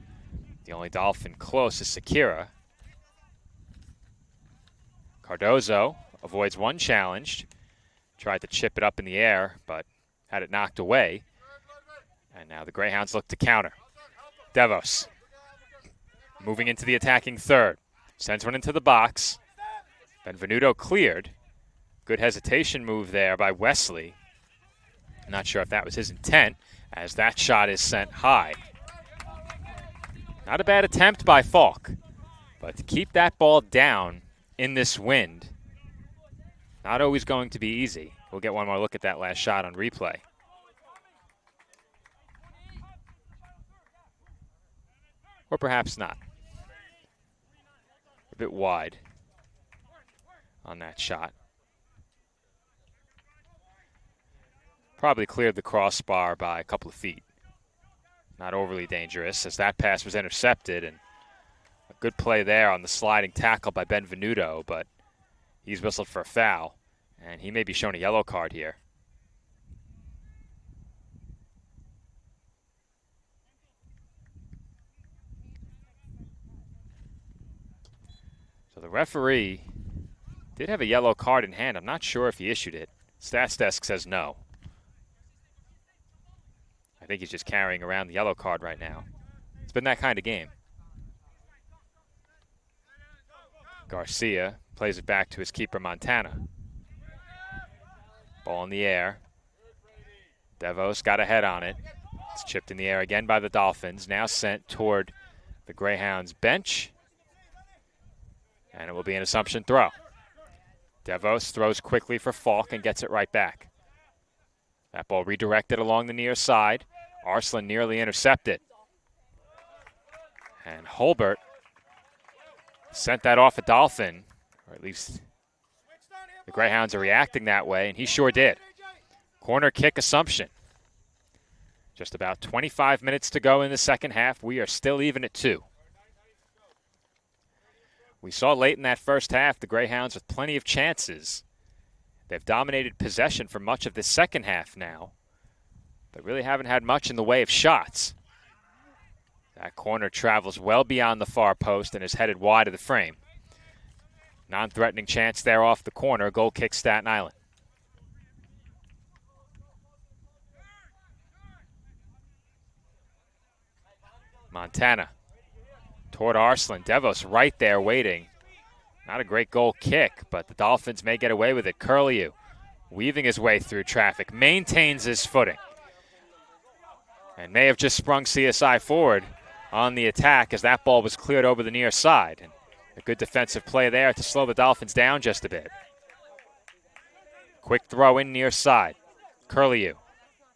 The only Dolphin close is Sekera. Cardozo avoids one challenge. Tried to chip it up in the air, but had it knocked away. And now the Greyhounds look to counter. Devos moving into the attacking third. Sends one into the box. Benvenuto cleared. Good hesitation move there by Wesley. Not sure if that was his intent, as that shot is sent high. Not a bad attempt by Falk, but to keep that ball down in this wind, not always going to be easy. We'll get one more look at that last shot on replay. Or perhaps not. A bit wide on that shot. Probably cleared the crossbar by a couple of feet. Not overly dangerous, as that pass was intercepted, and a good play there on the sliding tackle by Benvenuto, but he's whistled for a foul, and he may be shown a yellow card here. So the referee did have a yellow card in hand. I'm not sure if he issued it. Stats desk says no. I think he's just carrying around the yellow card right now. It's been that kind of game. Garcia plays it back to his keeper, Montana. Ball in the air. Devos got a head on it. It's chipped in the air again by the Dolphins. Now sent toward the Greyhounds bench. And it will be an assumption throw. Devos throws quickly for Falk and gets it right back. That ball redirected along the near side. Arslan nearly intercepted. And Holbert sent that off a Dolphin, or at least the Greyhounds are reacting that way, and he sure did. Corner kick assumption. Just about 25 minutes to go in the second half. We are still even at 2. We saw late in that first half the Greyhounds with plenty of chances. They've dominated possession for much of the second half now, but really haven't had much in the way of shots. That corner travels well beyond the far post and is headed wide of the frame. Non-threatening chance there off the corner. Goal kick Staten Island. Montana toward Arslan. Devos right there waiting. Not a great goal kick, but the Dolphins may get away with it. Curlew weaving his way through traffic, maintains his footing, and may have just sprung CSI forward on the attack as that ball was cleared over the near side. And a good defensive play there to slow the Dolphins down just a bit. Quick throw in near side. Curlew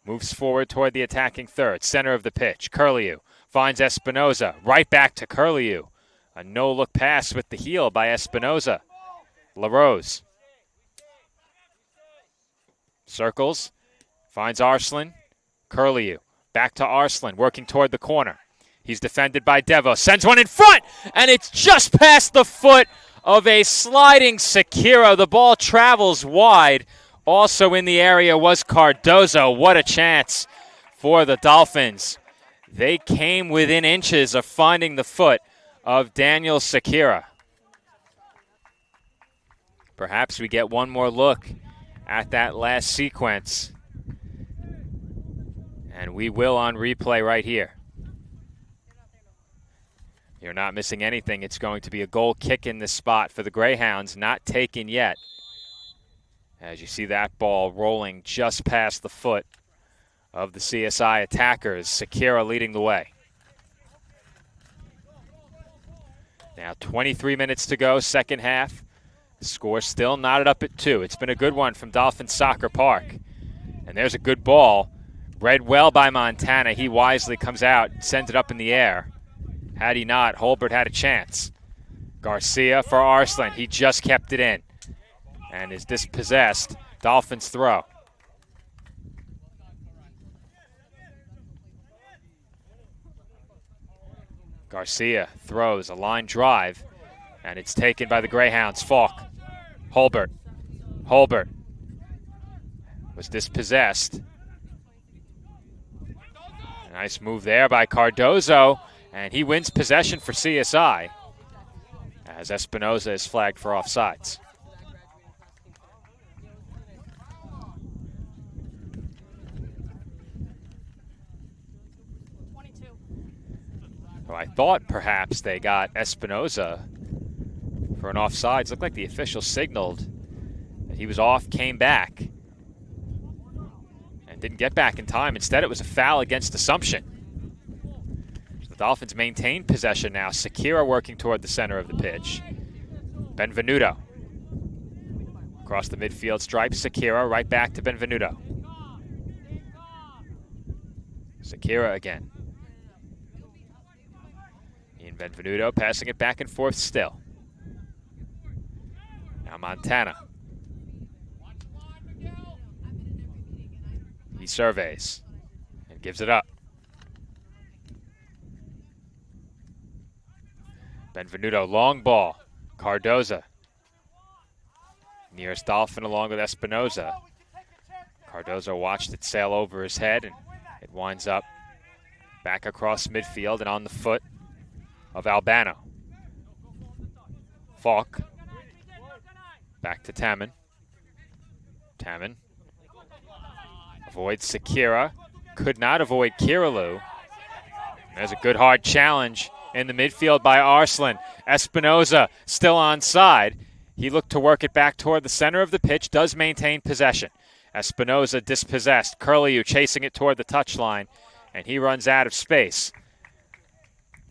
moves forward toward the attacking third, center of the pitch. Curlew finds Espinoza, right back to Curlew. A no-look pass with the heel by Espinoza. LaRose circles, finds Arslan. Curlew back to Arslan, working toward the corner. He's defended by Devos, sends one in front, and it's just past the foot of a sliding Sekera. The ball travels wide. Also in the area was Cardozo. What a chance for the Dolphins. They came within inches of finding the foot of Daniel Sekera. Perhaps we get one more look at that last sequence. And we will on replay right here. You're not missing anything. It's going to be a goal kick in this spot for the Greyhounds, not taken yet. As you see that ball rolling just past the foot of the CSI attackers. Sekera leading the way. Now 23 minutes to go, second half. The score still knotted up at 2. It's been a good one from Dolphin Soccer Park. And there's a good ball. Read well by Montana. He wisely comes out, sends it up in the air. Had he not, Holbert had a chance. Garcia for Arslan. He just kept it in and is dispossessed. Dolphins throw. Garcia throws a line drive, and it's taken by the Greyhounds. Falk. Holbert. Holbert was dispossessed. A nice move there by Cardozo, and he wins possession for CSI as Espinoza is flagged for offsides. So I thought perhaps they got Espinoza for an offsides. Looked like the official signaled that he was off, came back, and didn't get back in time. Instead, it was a foul against Assumption. The Dolphins maintain possession now. Sakira working toward the center of the pitch. Benvenuto. Across the midfield stripe, Sakira right back to Benvenuto. Sakira again. Ian Benvenuto passing it back and forth still. Now Montana. He surveys and gives it up. Benvenuto, long ball. Cardoza. Nearest Dolphin along with Espinoza. Cardozo watched it sail over his head, and it winds up back across midfield and on the foot of Albano. Falk. Back to Taman. Taman avoids Sakira. Could not avoid Kirilu. There's a good hard challenge in the midfield by Arslan. Espinoza still onside. He looked to work it back toward the center of the pitch, does maintain possession. Espinoza dispossessed. Curlew chasing it toward the touchline, and he runs out of space.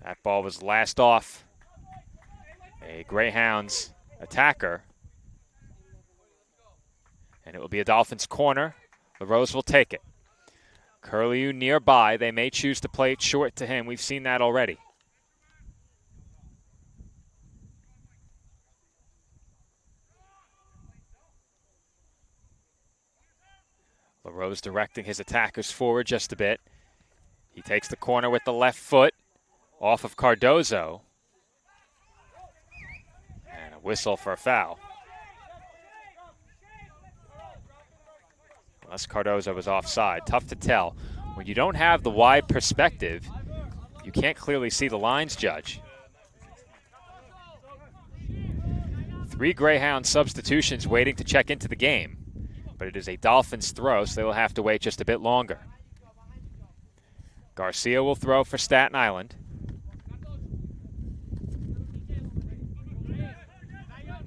That ball was last off a Greyhounds attacker, and it will be a Dolphins corner. LaRose will take it. Curlew nearby. They may choose to play it short to him. We've seen that already. LaRose directing his attackers forward just a bit. He takes the corner with the left foot off of Cardozo. And a whistle for a foul. Unless Cardozo was offside. Tough to tell. When you don't have the wide perspective, you can't clearly see the lines judge. 3 Greyhound substitutions waiting to check into the game. But it is a Dolphins throw, so they will have to wait just a bit longer. Garcia will throw for Staten Island.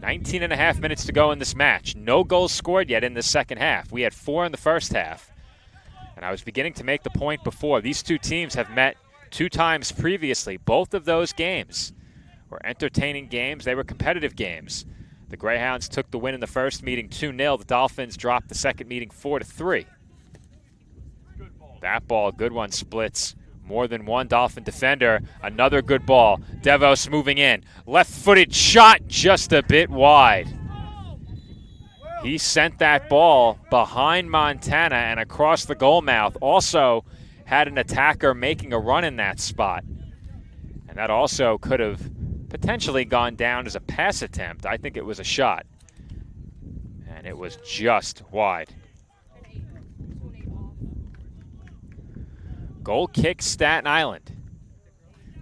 19.5 minutes to go in this match. No goals scored yet in the second half. We had 4 in the first half. And I was beginning to make the point before. These two teams have met 2 times previously. Both of those games were entertaining games. They were competitive games. The Greyhounds took the win in the first meeting 2-0. The Dolphins dropped the second meeting 4-3. That ball, good one, splits more than one Dolphin defender. Another good ball. Devos moving in. Left-footed shot just a bit wide. He sent that ball behind Montana and across the goal mouth. Also had an attacker making a run in that spot. And that also could have potentially gone down as a pass attempt. I think it was a shot. And it was just wide. Goal kick, Staten Island.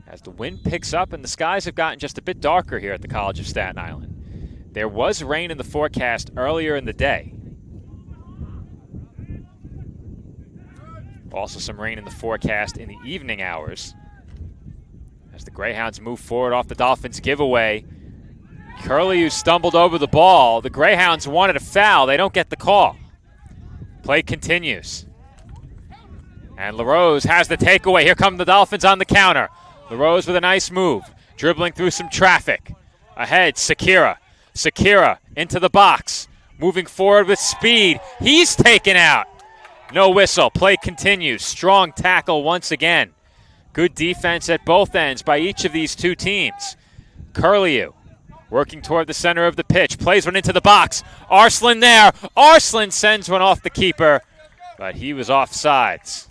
As the wind picks up and the skies have gotten just a bit darker here at the College of Staten Island. There was rain in the forecast earlier in the day. Also some rain in the forecast in the evening hours. As the Greyhounds move forward off the Dolphins giveaway. Curlew stumbled over the ball. The Greyhounds wanted a foul. They don't get the call. Play continues. And LaRose has the takeaway. Here come the Dolphins on the counter. LaRose with a nice move. Dribbling through some traffic. Ahead, Sakira. Sakira into the box. Moving forward with speed. He's taken out. No whistle. Play continues. Strong tackle once again. Good defense at both ends by each of these two teams. Curlew working toward the center of the pitch. Plays one into the box. Arslan there. Arslan sends one off the keeper, but he was offsides.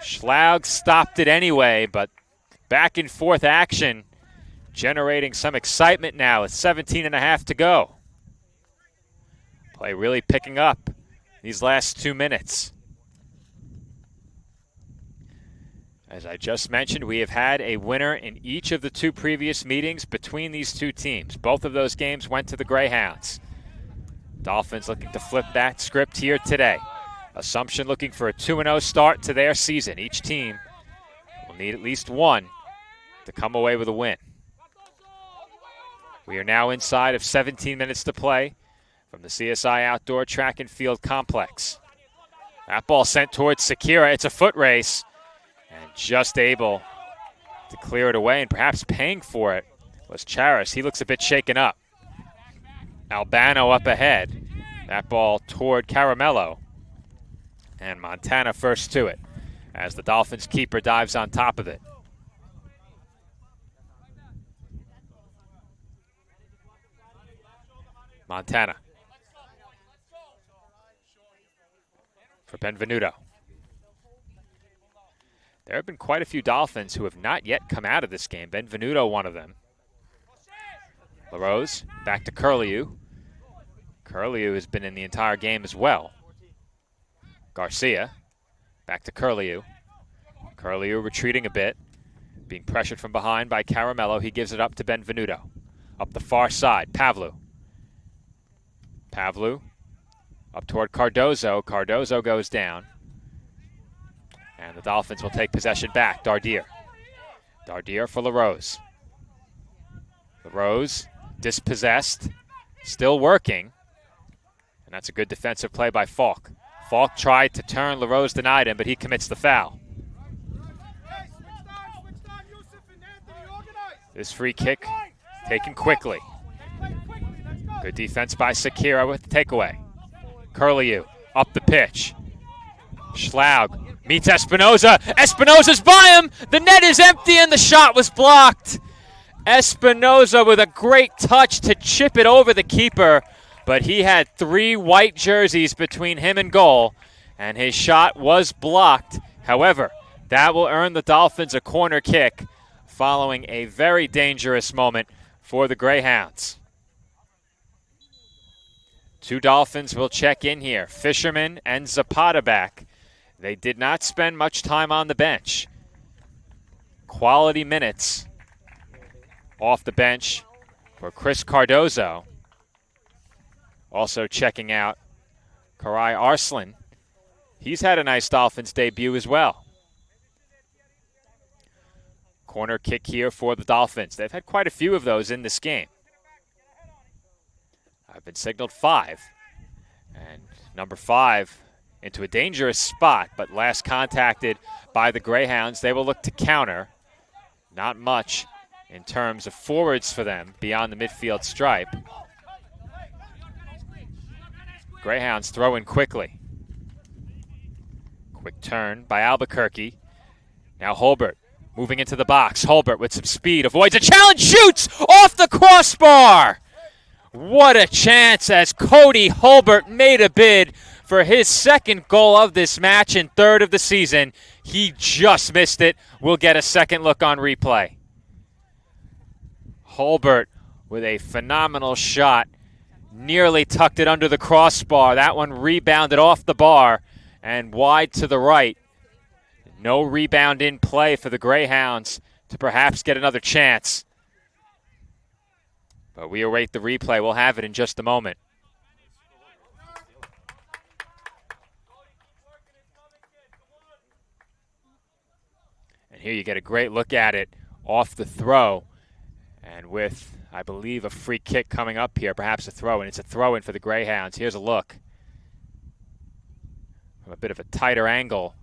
Schlaug stopped it anyway, but back and forth action generating some excitement now with 17.5 to go. Play really picking up these last 2 minutes. As I just mentioned, we have had a winner in each of the 2 previous meetings between these 2 teams. Both of those games went to the Greyhounds. Dolphins looking to flip that script here today. Assumption looking for a 2-0 start to their season. Each team will need at least one to come away with a win. We are now inside of 17 minutes to play from the CSI Outdoor Track and Field Complex. That ball sent towards Sakira. It's a foot race, and just able to clear it away, and perhaps paying for it was Charis. He looks a bit shaken up. Albano up ahead. That ball toward Caramello. And Montana first to it as the Dolphins keeper dives on top of it. Montana for Benvenuto. There have been quite a few Dolphins who have not yet come out of this game. Benvenuto, one of them. LaRose back to Curlew. Curlew has been in the entire game as well. Garcia back to Curlew. Curlew retreating a bit, being pressured from behind by Caramello. He gives it up to Benvenuto. Up the far side, Pavlu. Pavlu up toward Cardozo. Cardozo goes down. And the Dolphins will take possession back. Dardier. Dardier for LaRose. LaRose dispossessed, still working. And that's a good defensive play by Falk. Falk tried to turn, LaRose denied him, but he commits the foul. This free kick taken quickly. Good defense by Sakira with the takeaway. Curlew up the pitch. Schlaug meets Espinoza. Espinoza's by him. The net is empty and the shot was blocked. Espinoza with a great touch to chip it over the keeper, but he had 3 white jerseys between him and goal, and his shot was blocked. However, that will earn the Dolphins a corner kick following a very dangerous moment for the Greyhounds. 2 Dolphins will check in here. Fisherman and Zapata back. They did not spend much time on the bench. Quality minutes off the bench for Chris Cardozo. Also checking out Karai Arslan. He's had a nice Dolphins debut as well. Corner kick here for the Dolphins. They've had quite a few of those in this game. I've been signaled 5. And number 5 into a dangerous spot, but last contacted by the Greyhounds. They will look to counter. Not much in terms of forwards for them beyond the midfield stripe. Greyhounds throw in quickly. Quick turn by Albuquerque. Now Holbert moving into the box. Holbert with some speed avoids a challenge, shoots off the crossbar. What a chance as Cody Holbert made a bid for his 2nd goal of this match and 3rd of the season. He just missed it. We'll get a second look on replay. Holbert with a phenomenal shot. Nearly tucked it under the crossbar. That one rebounded off the bar and wide to the right. No rebound in play for the Greyhounds to perhaps get another chance. But we await the replay. We'll have it in just a moment. And here you get a great look at it off the throw. And with, I believe, a free kick coming up here, perhaps a throw-in. It's a throw-in for the Greyhounds. Here's a look from a bit of a tighter angle.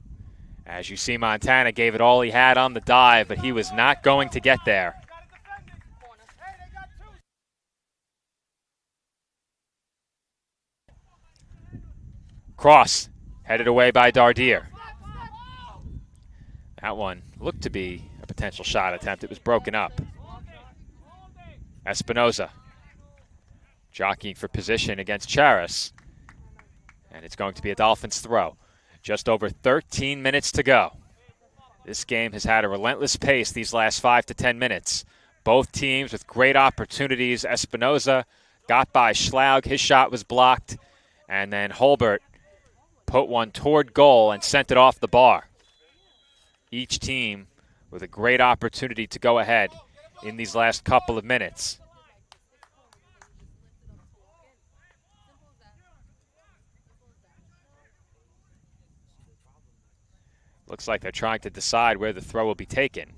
As you see, Montana gave it all he had on the dive, but he was not going to get there. Cross, headed away by Dardier. That one looked to be a potential shot attempt. It was broken up. Espinoza jockeying for position against Charis. And it's going to be a Dolphins throw. Just over 13 minutes to go. This game has had a relentless pace these last 5 to 10 minutes. Both teams with great opportunities. Espinoza got by Schlaug. His shot was blocked. And then Holbert put one toward goal and sent it off the bar. Each team with a great opportunity to go ahead in these last couple of minutes. Looks like they're trying to decide where the throw will be taken.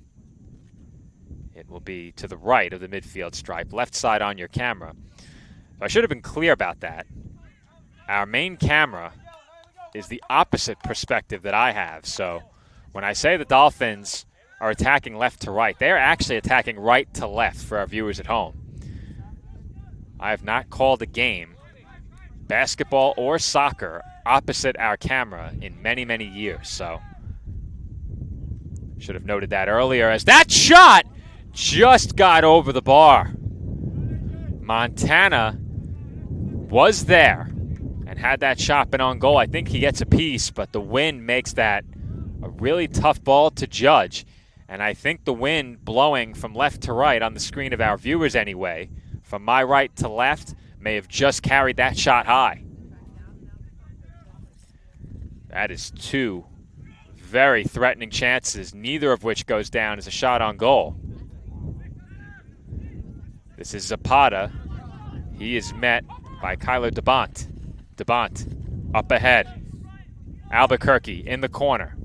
It will be to the right of the midfield stripe, left side on your camera. So I should have been clear about that. Our main camera is the opposite perspective that I have. So when I say the Dolphins are attacking left to right, they're actually attacking right to left for our viewers at home. I have not called a game, basketball or soccer, opposite our camera in many, many years. So should have noted that earlier, as that shot just got over the bar. Montana was there and had that shot been on goal, I think he gets a piece, but the wind makes that a really tough ball to judge. And I think the wind blowing from left to right on the screen of our viewers anyway, from my right to left, may have just carried that shot high. That is two very threatening chances, neither of which goes down as a shot on goal. This is Zapata. He is met by Kyler DeBont. DeBont up ahead. Albuquerque in the corner.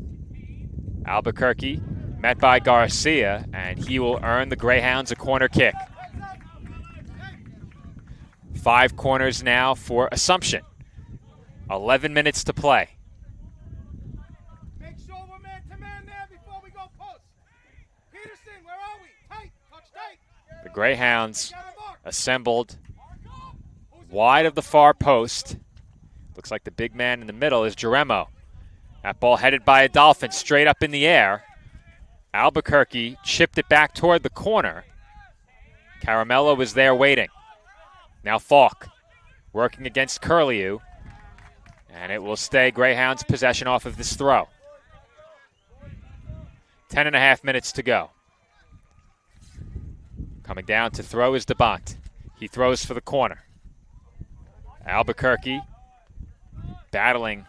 Albuquerque met by Garcia, and he will earn the Greyhounds a corner kick. 5 corners now for Assumption. 11 minutes to play. Make sure we're man-to-man there before we go post. Peterson, where are we? Tight, touch tight. The Greyhounds assembled wide of the far post. Looks like the big man in the middle is Jeremo. That ball headed by a Dolphin straight up in the air. Albuquerque chipped it back toward the corner. Caramello was there waiting. Now Falk working against Curlew. And it will stay Greyhounds possession off of this throw. 10.5 minutes to go. Coming down to throw is DeBont. He throws for the corner. Albuquerque battling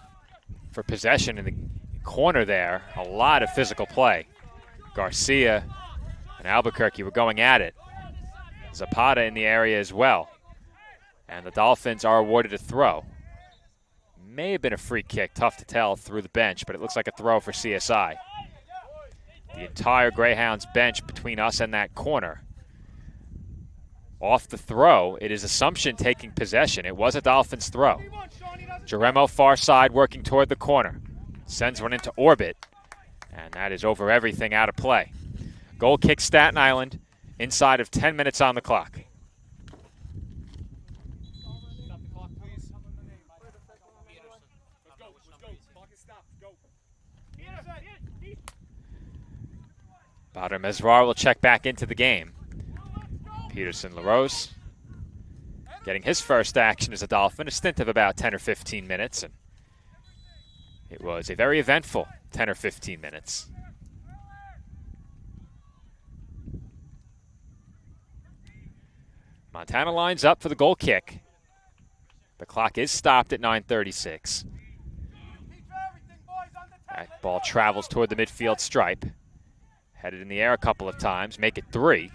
for possession in the corner there. A lot of physical play. Garcia and Albuquerque were going at it. Zapata in the area as well. And the Dolphins are awarded a throw. May have been a free kick, tough to tell through the bench, but it looks like a throw for CSI. The entire Greyhounds bench between us and that corner. Off the throw, it is Assumption taking possession. It was a Dolphins throw. Jeremo far side working toward the corner. Sends one into orbit, and that is over everything out of play. Goal kick Staten Island, inside of 10 minutes on the clock. Badr Mezrar will check back into the game. Peterson LaRose getting his first action as a Dolphin, a stint of about 10 or 15 minutes. And it was a very eventful 10 or 15 minutes. Montana lines up for the goal kick. The clock is stopped at 9:36. That ball travels toward the midfield stripe. Headed in the air a couple of times, make it 3.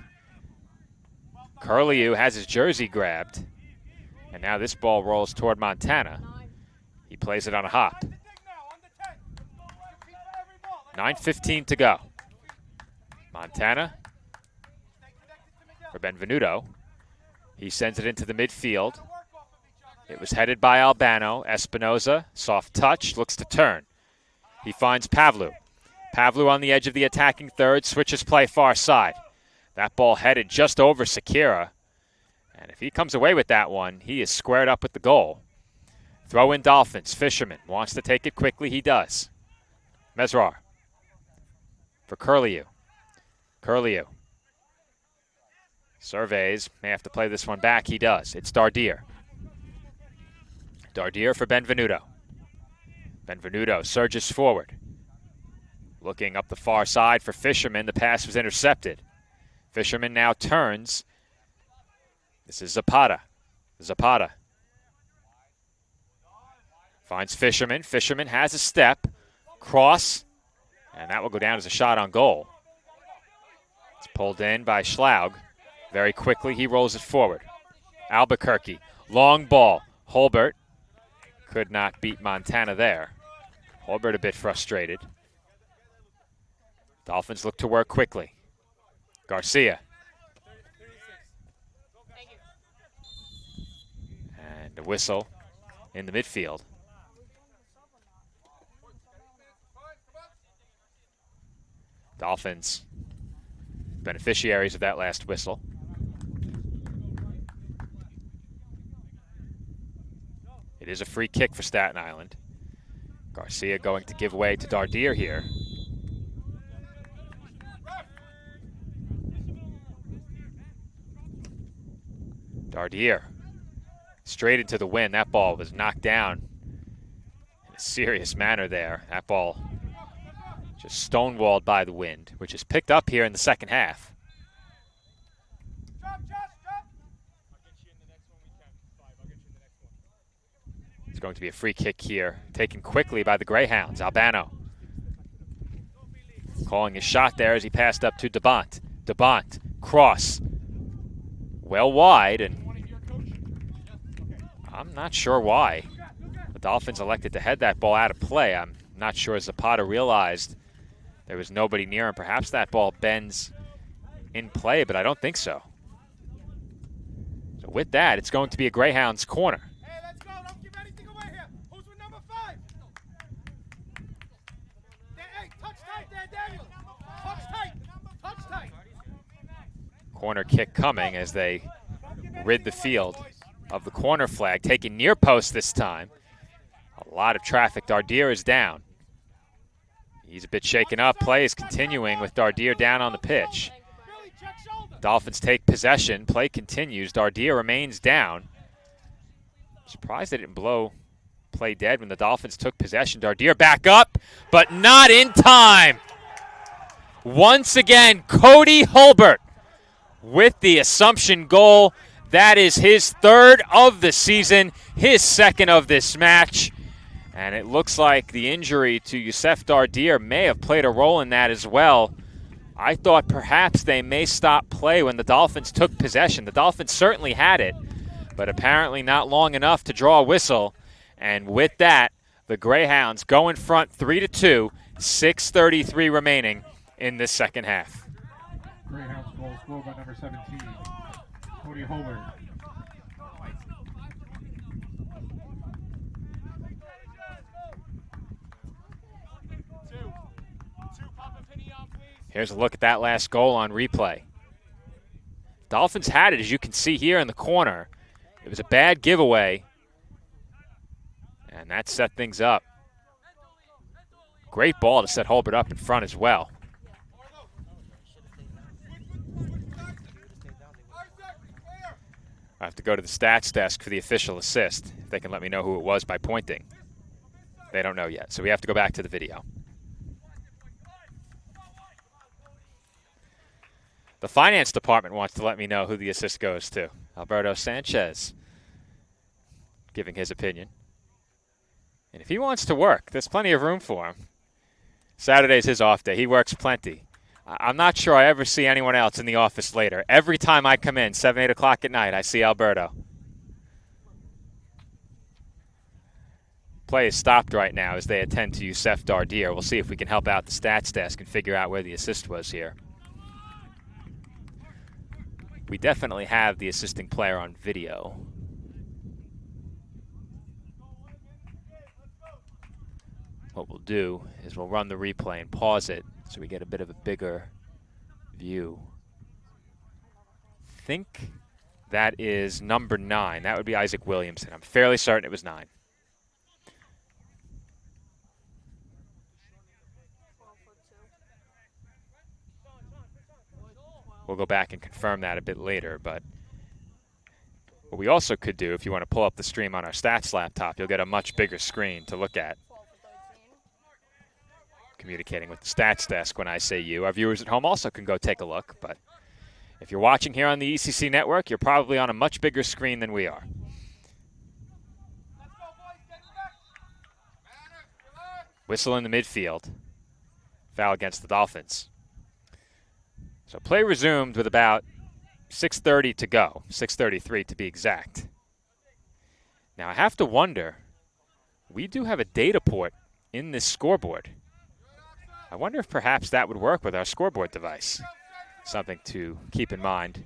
Curlew has his jersey grabbed, and now this ball rolls toward Montana. He plays it on a hop. 9:15 to go. Montana for Benvenuto. He sends it into the midfield. It was headed by Albano. Espinoza, soft touch, looks to turn. He finds Pavlu. Pavlu on the edge of the attacking third, switches play far side. That ball headed just over Sakira. And if he comes away with that one, he is squared up with the goal. Throw in Dolphins. Fisherman wants to take it quickly. He does. Mezrar for Curlew. Curlew surveys. May have to play this one back. He does. It's Dardier. Dardier for Benvenuto. Benvenuto surges forward. Looking up the far side for Fisherman. The pass was intercepted. Fisherman now turns. This is Zapata. Zapata finds Fisherman. Fisherman has a step. Cross. And that will go down as a shot on goal. It's pulled in by Schlaug. Very quickly, he rolls it forward. Albuquerque. Long ball. Holbert could not beat Montana there. Holbert a bit frustrated. Dolphins look to work quickly. Garcia. And a whistle in the midfield. Dolphins beneficiaries of that last whistle. It is a free kick for Staten Island. Garcia going to give way to Dardier here. Dardier straight into the wind. That ball was knocked down in a serious manner there. That ball just stonewalled by the wind, which is picked up here in the second half. It's going to be a free kick here, taken quickly by the Greyhounds. Albano calling his shot there as he passed up to DeBont. DeBont, cross. Well wide, and I'm not sure why the Dolphins elected to head that ball out of play. I'm not sure Zapata realized there was nobody near him. Perhaps that ball bends in play, but I don't think so. So with that, it's going to be a Greyhounds corner. Hey, let's go. Don't give anything away here. Who's with number 5? Hey, touch tight there, Daniel. Touch tight. Touch tight. Corner kick coming as they rid the field of the corner flag, taking near post this time. A lot of traffic. Dardier is down. He's a bit shaken up. Play is continuing with Dardier down on the pitch. Dolphins take possession. Play continues. Dardier remains down. Surprised they didn't blow play dead when the Dolphins took possession. Dardier back up, but not in time. Once again, Cody Holbert with the Assumption goal. That is his third of the season, his second of this match. And it looks like the injury to Youssef Dardier may have played a role in that as well. I thought perhaps they may stop play when the Dolphins took possession. The Dolphins certainly had it, but apparently not long enough to draw a whistle. And with that, the Greyhounds go in front 3-2, 6:33 remaining in this second half. Greyhounds goal scored by number 17, Cody Holbert. Here's a look at that last goal on replay. Dolphins had it, as you can see here in the corner. It was a bad giveaway, and that set things up. Great ball to set Holbert up in front as well. I have to go to the stats desk for the official assist. If they can let me know who it was by pointing. They don't know yet, so we have to go back to the video. The finance department wants to let me know who the assist goes to. Alberto Sanchez giving his opinion. And if he wants to work, there's plenty of room for him. Saturday's his off day. He works plenty. I'm not sure I ever see anyone else in the office later. Every time I come in, 7, 8 o'clock at night, I see Alberto. Play is stopped right now as they attend to Youssef Dardier. We'll see if we can help out the stats desk and figure out where the assist was here. We definitely have the assisting player on video. What we'll do is we'll run the replay and pause it so we get a bit of a bigger view. I think that is number 9. That would be Isaac Williamson. I'm fairly certain it was 9. We'll go back and confirm that a bit later, but what we also could do, if you want to pull up the stream on our stats laptop, you'll get a much bigger screen to look at. You communicating with the stats desk when I say you. Our viewers at home also can go take a look, but if you're watching here on the ECC network, you're probably on a much bigger screen than we are. Whistle in the midfield. Foul against the Dolphins. So play resumed with about 6:30 to go, 6:33 to be exact. Now I have to wonder, we do have a data port in this scoreboard. I wonder if perhaps that would work with our scoreboard device. Something to keep in mind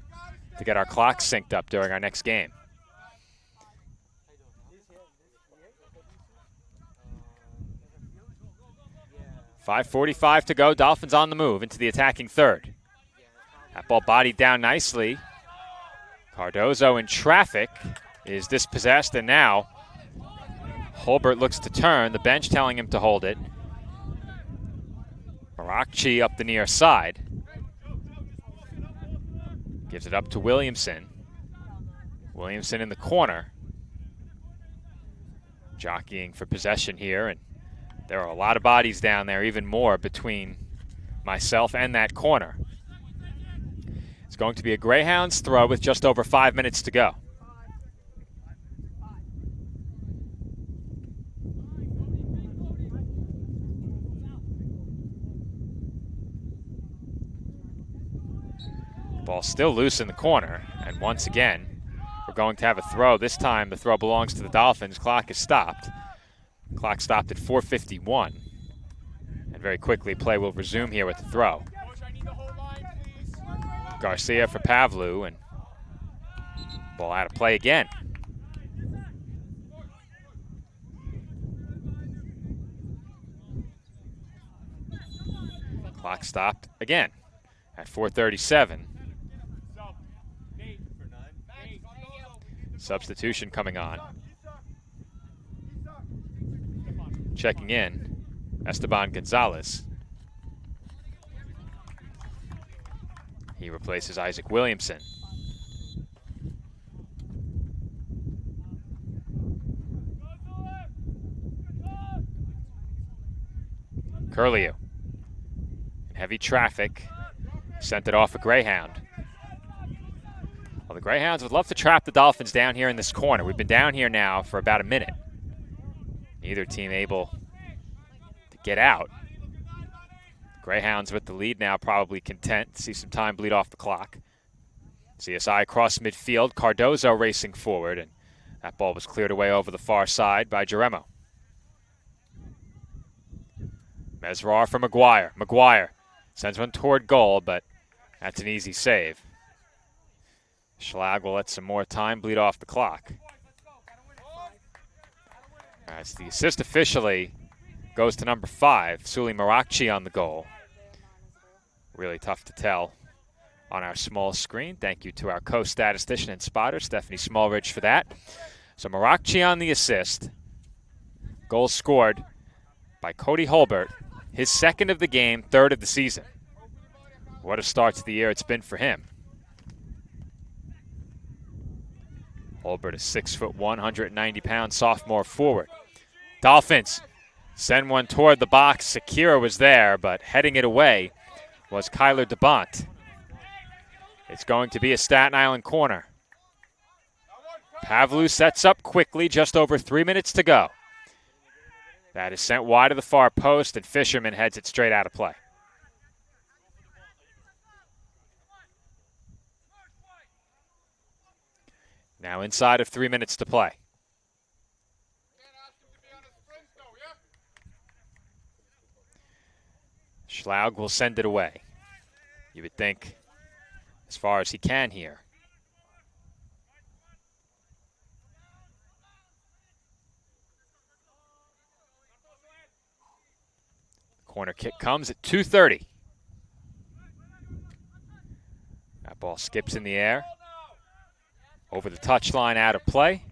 to get our clocks synced up during our next game. .5:45 to go. Dolphins on the move into the attacking third. That ball bodied down nicely. Cardozo in traffic is dispossessed, and now Holbert looks to turn. The bench telling him to hold it. Maracci up the near side. Gives it up to Williamson. Williamson in the corner. Jockeying for possession here, and there are a lot of bodies down there, even more between myself and that corner. It's going to be a Greyhounds throw with just over 5 minutes to go. Ball still loose in the corner, and once again, we're going to have a throw. This time, the throw belongs to the Dolphins. Clock is stopped. Clock stopped at 4:51. And very quickly, play will resume here with the throw. Garcia for Pavlu, and ball out of play again. Clock stopped again at 4:37. Substitution coming on. Checking in, Esteban Gonzalez. He replaces Isaac Williamson. Curlew. In heavy traffic, sent it off a Greyhound. Well, the Greyhounds would love to trap the Dolphins down here in this corner. We've been down here now for about a minute. Neither team able to get out. Greyhounds with the lead now, probably content to see some time bleed off the clock. CSI across midfield, Cardozo racing forward, and that ball was cleared away over the far side by Jaremo. Mesrar for McGuire. McGuire sends one toward goal, but that's an easy save. Schlag will let some more time bleed off the clock. As the assist officially goes to number 5, Suli Maracci on the goal. Really tough to tell on our small screen. Thank you to our co-statistician and spotter, Stephanie Smallridge, for that. So Maracci on the assist. Goal scored by Cody Holbert. His second of the game, third of the season. What a start to the year it's been for him. Holbert is 6'1", 190-pound sophomore forward. Dolphins send one toward the box. Sakira was there, but heading it away was Kyler DeBont. It's going to be a Staten Island corner. Pavlu sets up quickly, just over 3 minutes to go. That is sent wide of the far post, and Fisherman heads it straight out of play. Now inside of 3 minutes to play. Schlaug will send it away. You would think as far as he can here. Corner kick comes at 2:30. That ball skips in the air. Over the touchline, out of play.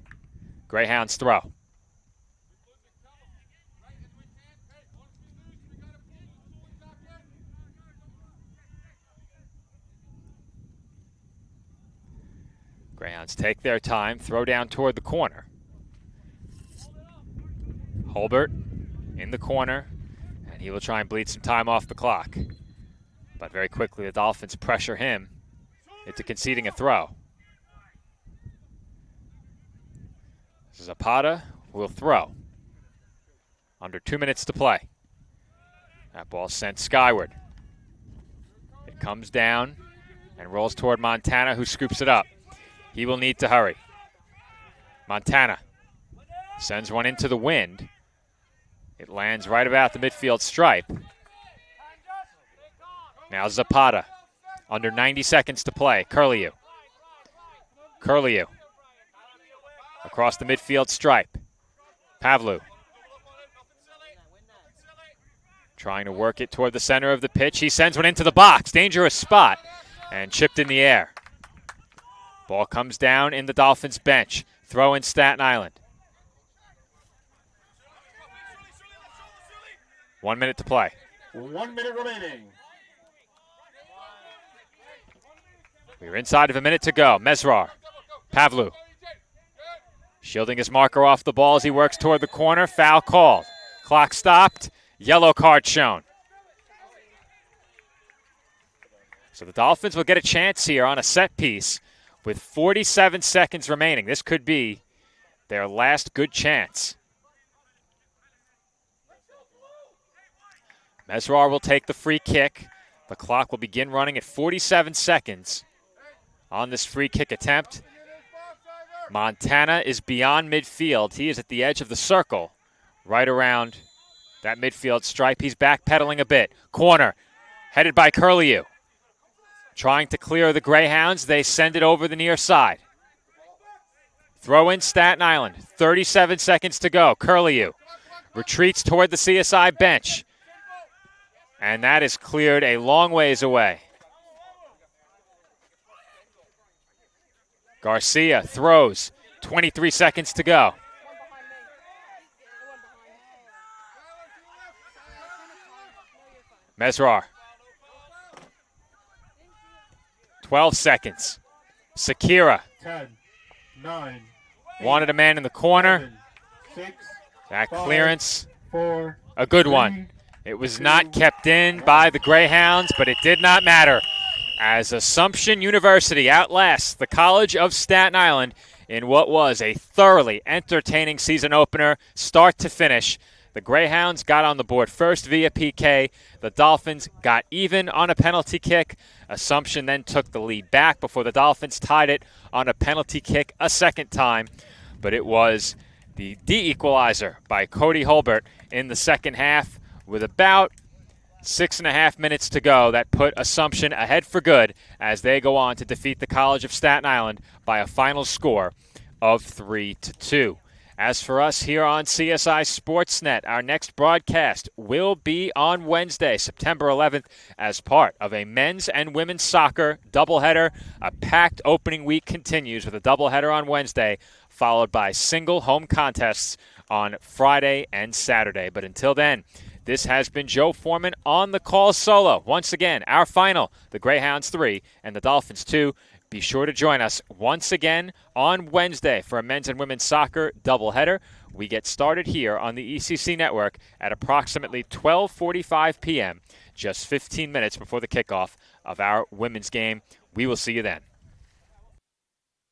Greyhounds throw. Greyhounds take their time, throw down toward the corner. Holbert in the corner, and He will try and bleed some time off the clock. But very quickly the Dolphins pressure him into conceding a throw. Zapata will throw. Under 2 minutes to play. That ball sent skyward. It comes down and rolls toward Montana, who scoops it up. He will need to hurry. Montana sends one into the wind. It lands right about the midfield stripe. Now Zapata. Under 90 seconds to play. Curlew. Curlew. Across the midfield stripe. Pavlu. Trying to work it toward the center of the pitch. He sends one into the box. Dangerous spot. And chipped in the air. Ball comes down in the Dolphins bench. Throw in Staten Island. 1 minute to play. 1 minute remaining. We're inside of a minute to go. Mesrar. Pavlu. Shielding his marker off the ball as he works toward the corner. Foul called. Clock stopped. Yellow card shown. So the Dolphins will get a chance here on a set piece with 47 seconds remaining. This could be their last good chance. Mesrar will take the free kick. The clock will begin running at 47 seconds on this free kick attempt. Montana is beyond midfield. He is at the edge of the circle, right around that midfield stripe. He's backpedaling a bit. Corner, headed by Curlew. Trying to clear the Greyhounds. They send it over the near side. Throw in Staten Island. 37 seconds to go. Curlew retreats toward the CSI bench. And that is cleared a long ways away. Garcia throws. 23 seconds to go. Mesrar. 12 seconds. Sakira. 10, 9, Wanted a man in the corner. 7, 6, That 5, clearance, 4, a good one. It was not kept in by the Greyhounds, but it did not matter, as Assumption University outlasts the College of Staten Island in what was a thoroughly entertaining season opener, start to finish. The Greyhounds got on the board first via PK. The Dolphins got even on a penalty kick. Assumption then took the lead back before the Dolphins tied it on a penalty kick a second time. But it was the de-equalizer by Cody Holbert in the second half with about 6.5 minutes to go that put Assumption ahead for good as they go on to defeat the College of Staten Island by a final score of 3-2. As for us here on CSI Sportsnet, our next broadcast will be on Wednesday, September 11th, as part of a men's and women's soccer doubleheader. A packed opening week continues with a doubleheader on Wednesday, followed by single home contests on Friday and Saturday. But until then, this has been Joe Foreman on the call solo. Once again, our final, the Greyhounds 3 and the Dolphins 2. Be sure to join us once again on Wednesday for a men's and women's soccer doubleheader. We get started here on the ECC Network at approximately 12:45 p.m., just 15 minutes before the kickoff of our women's game. We will see you then.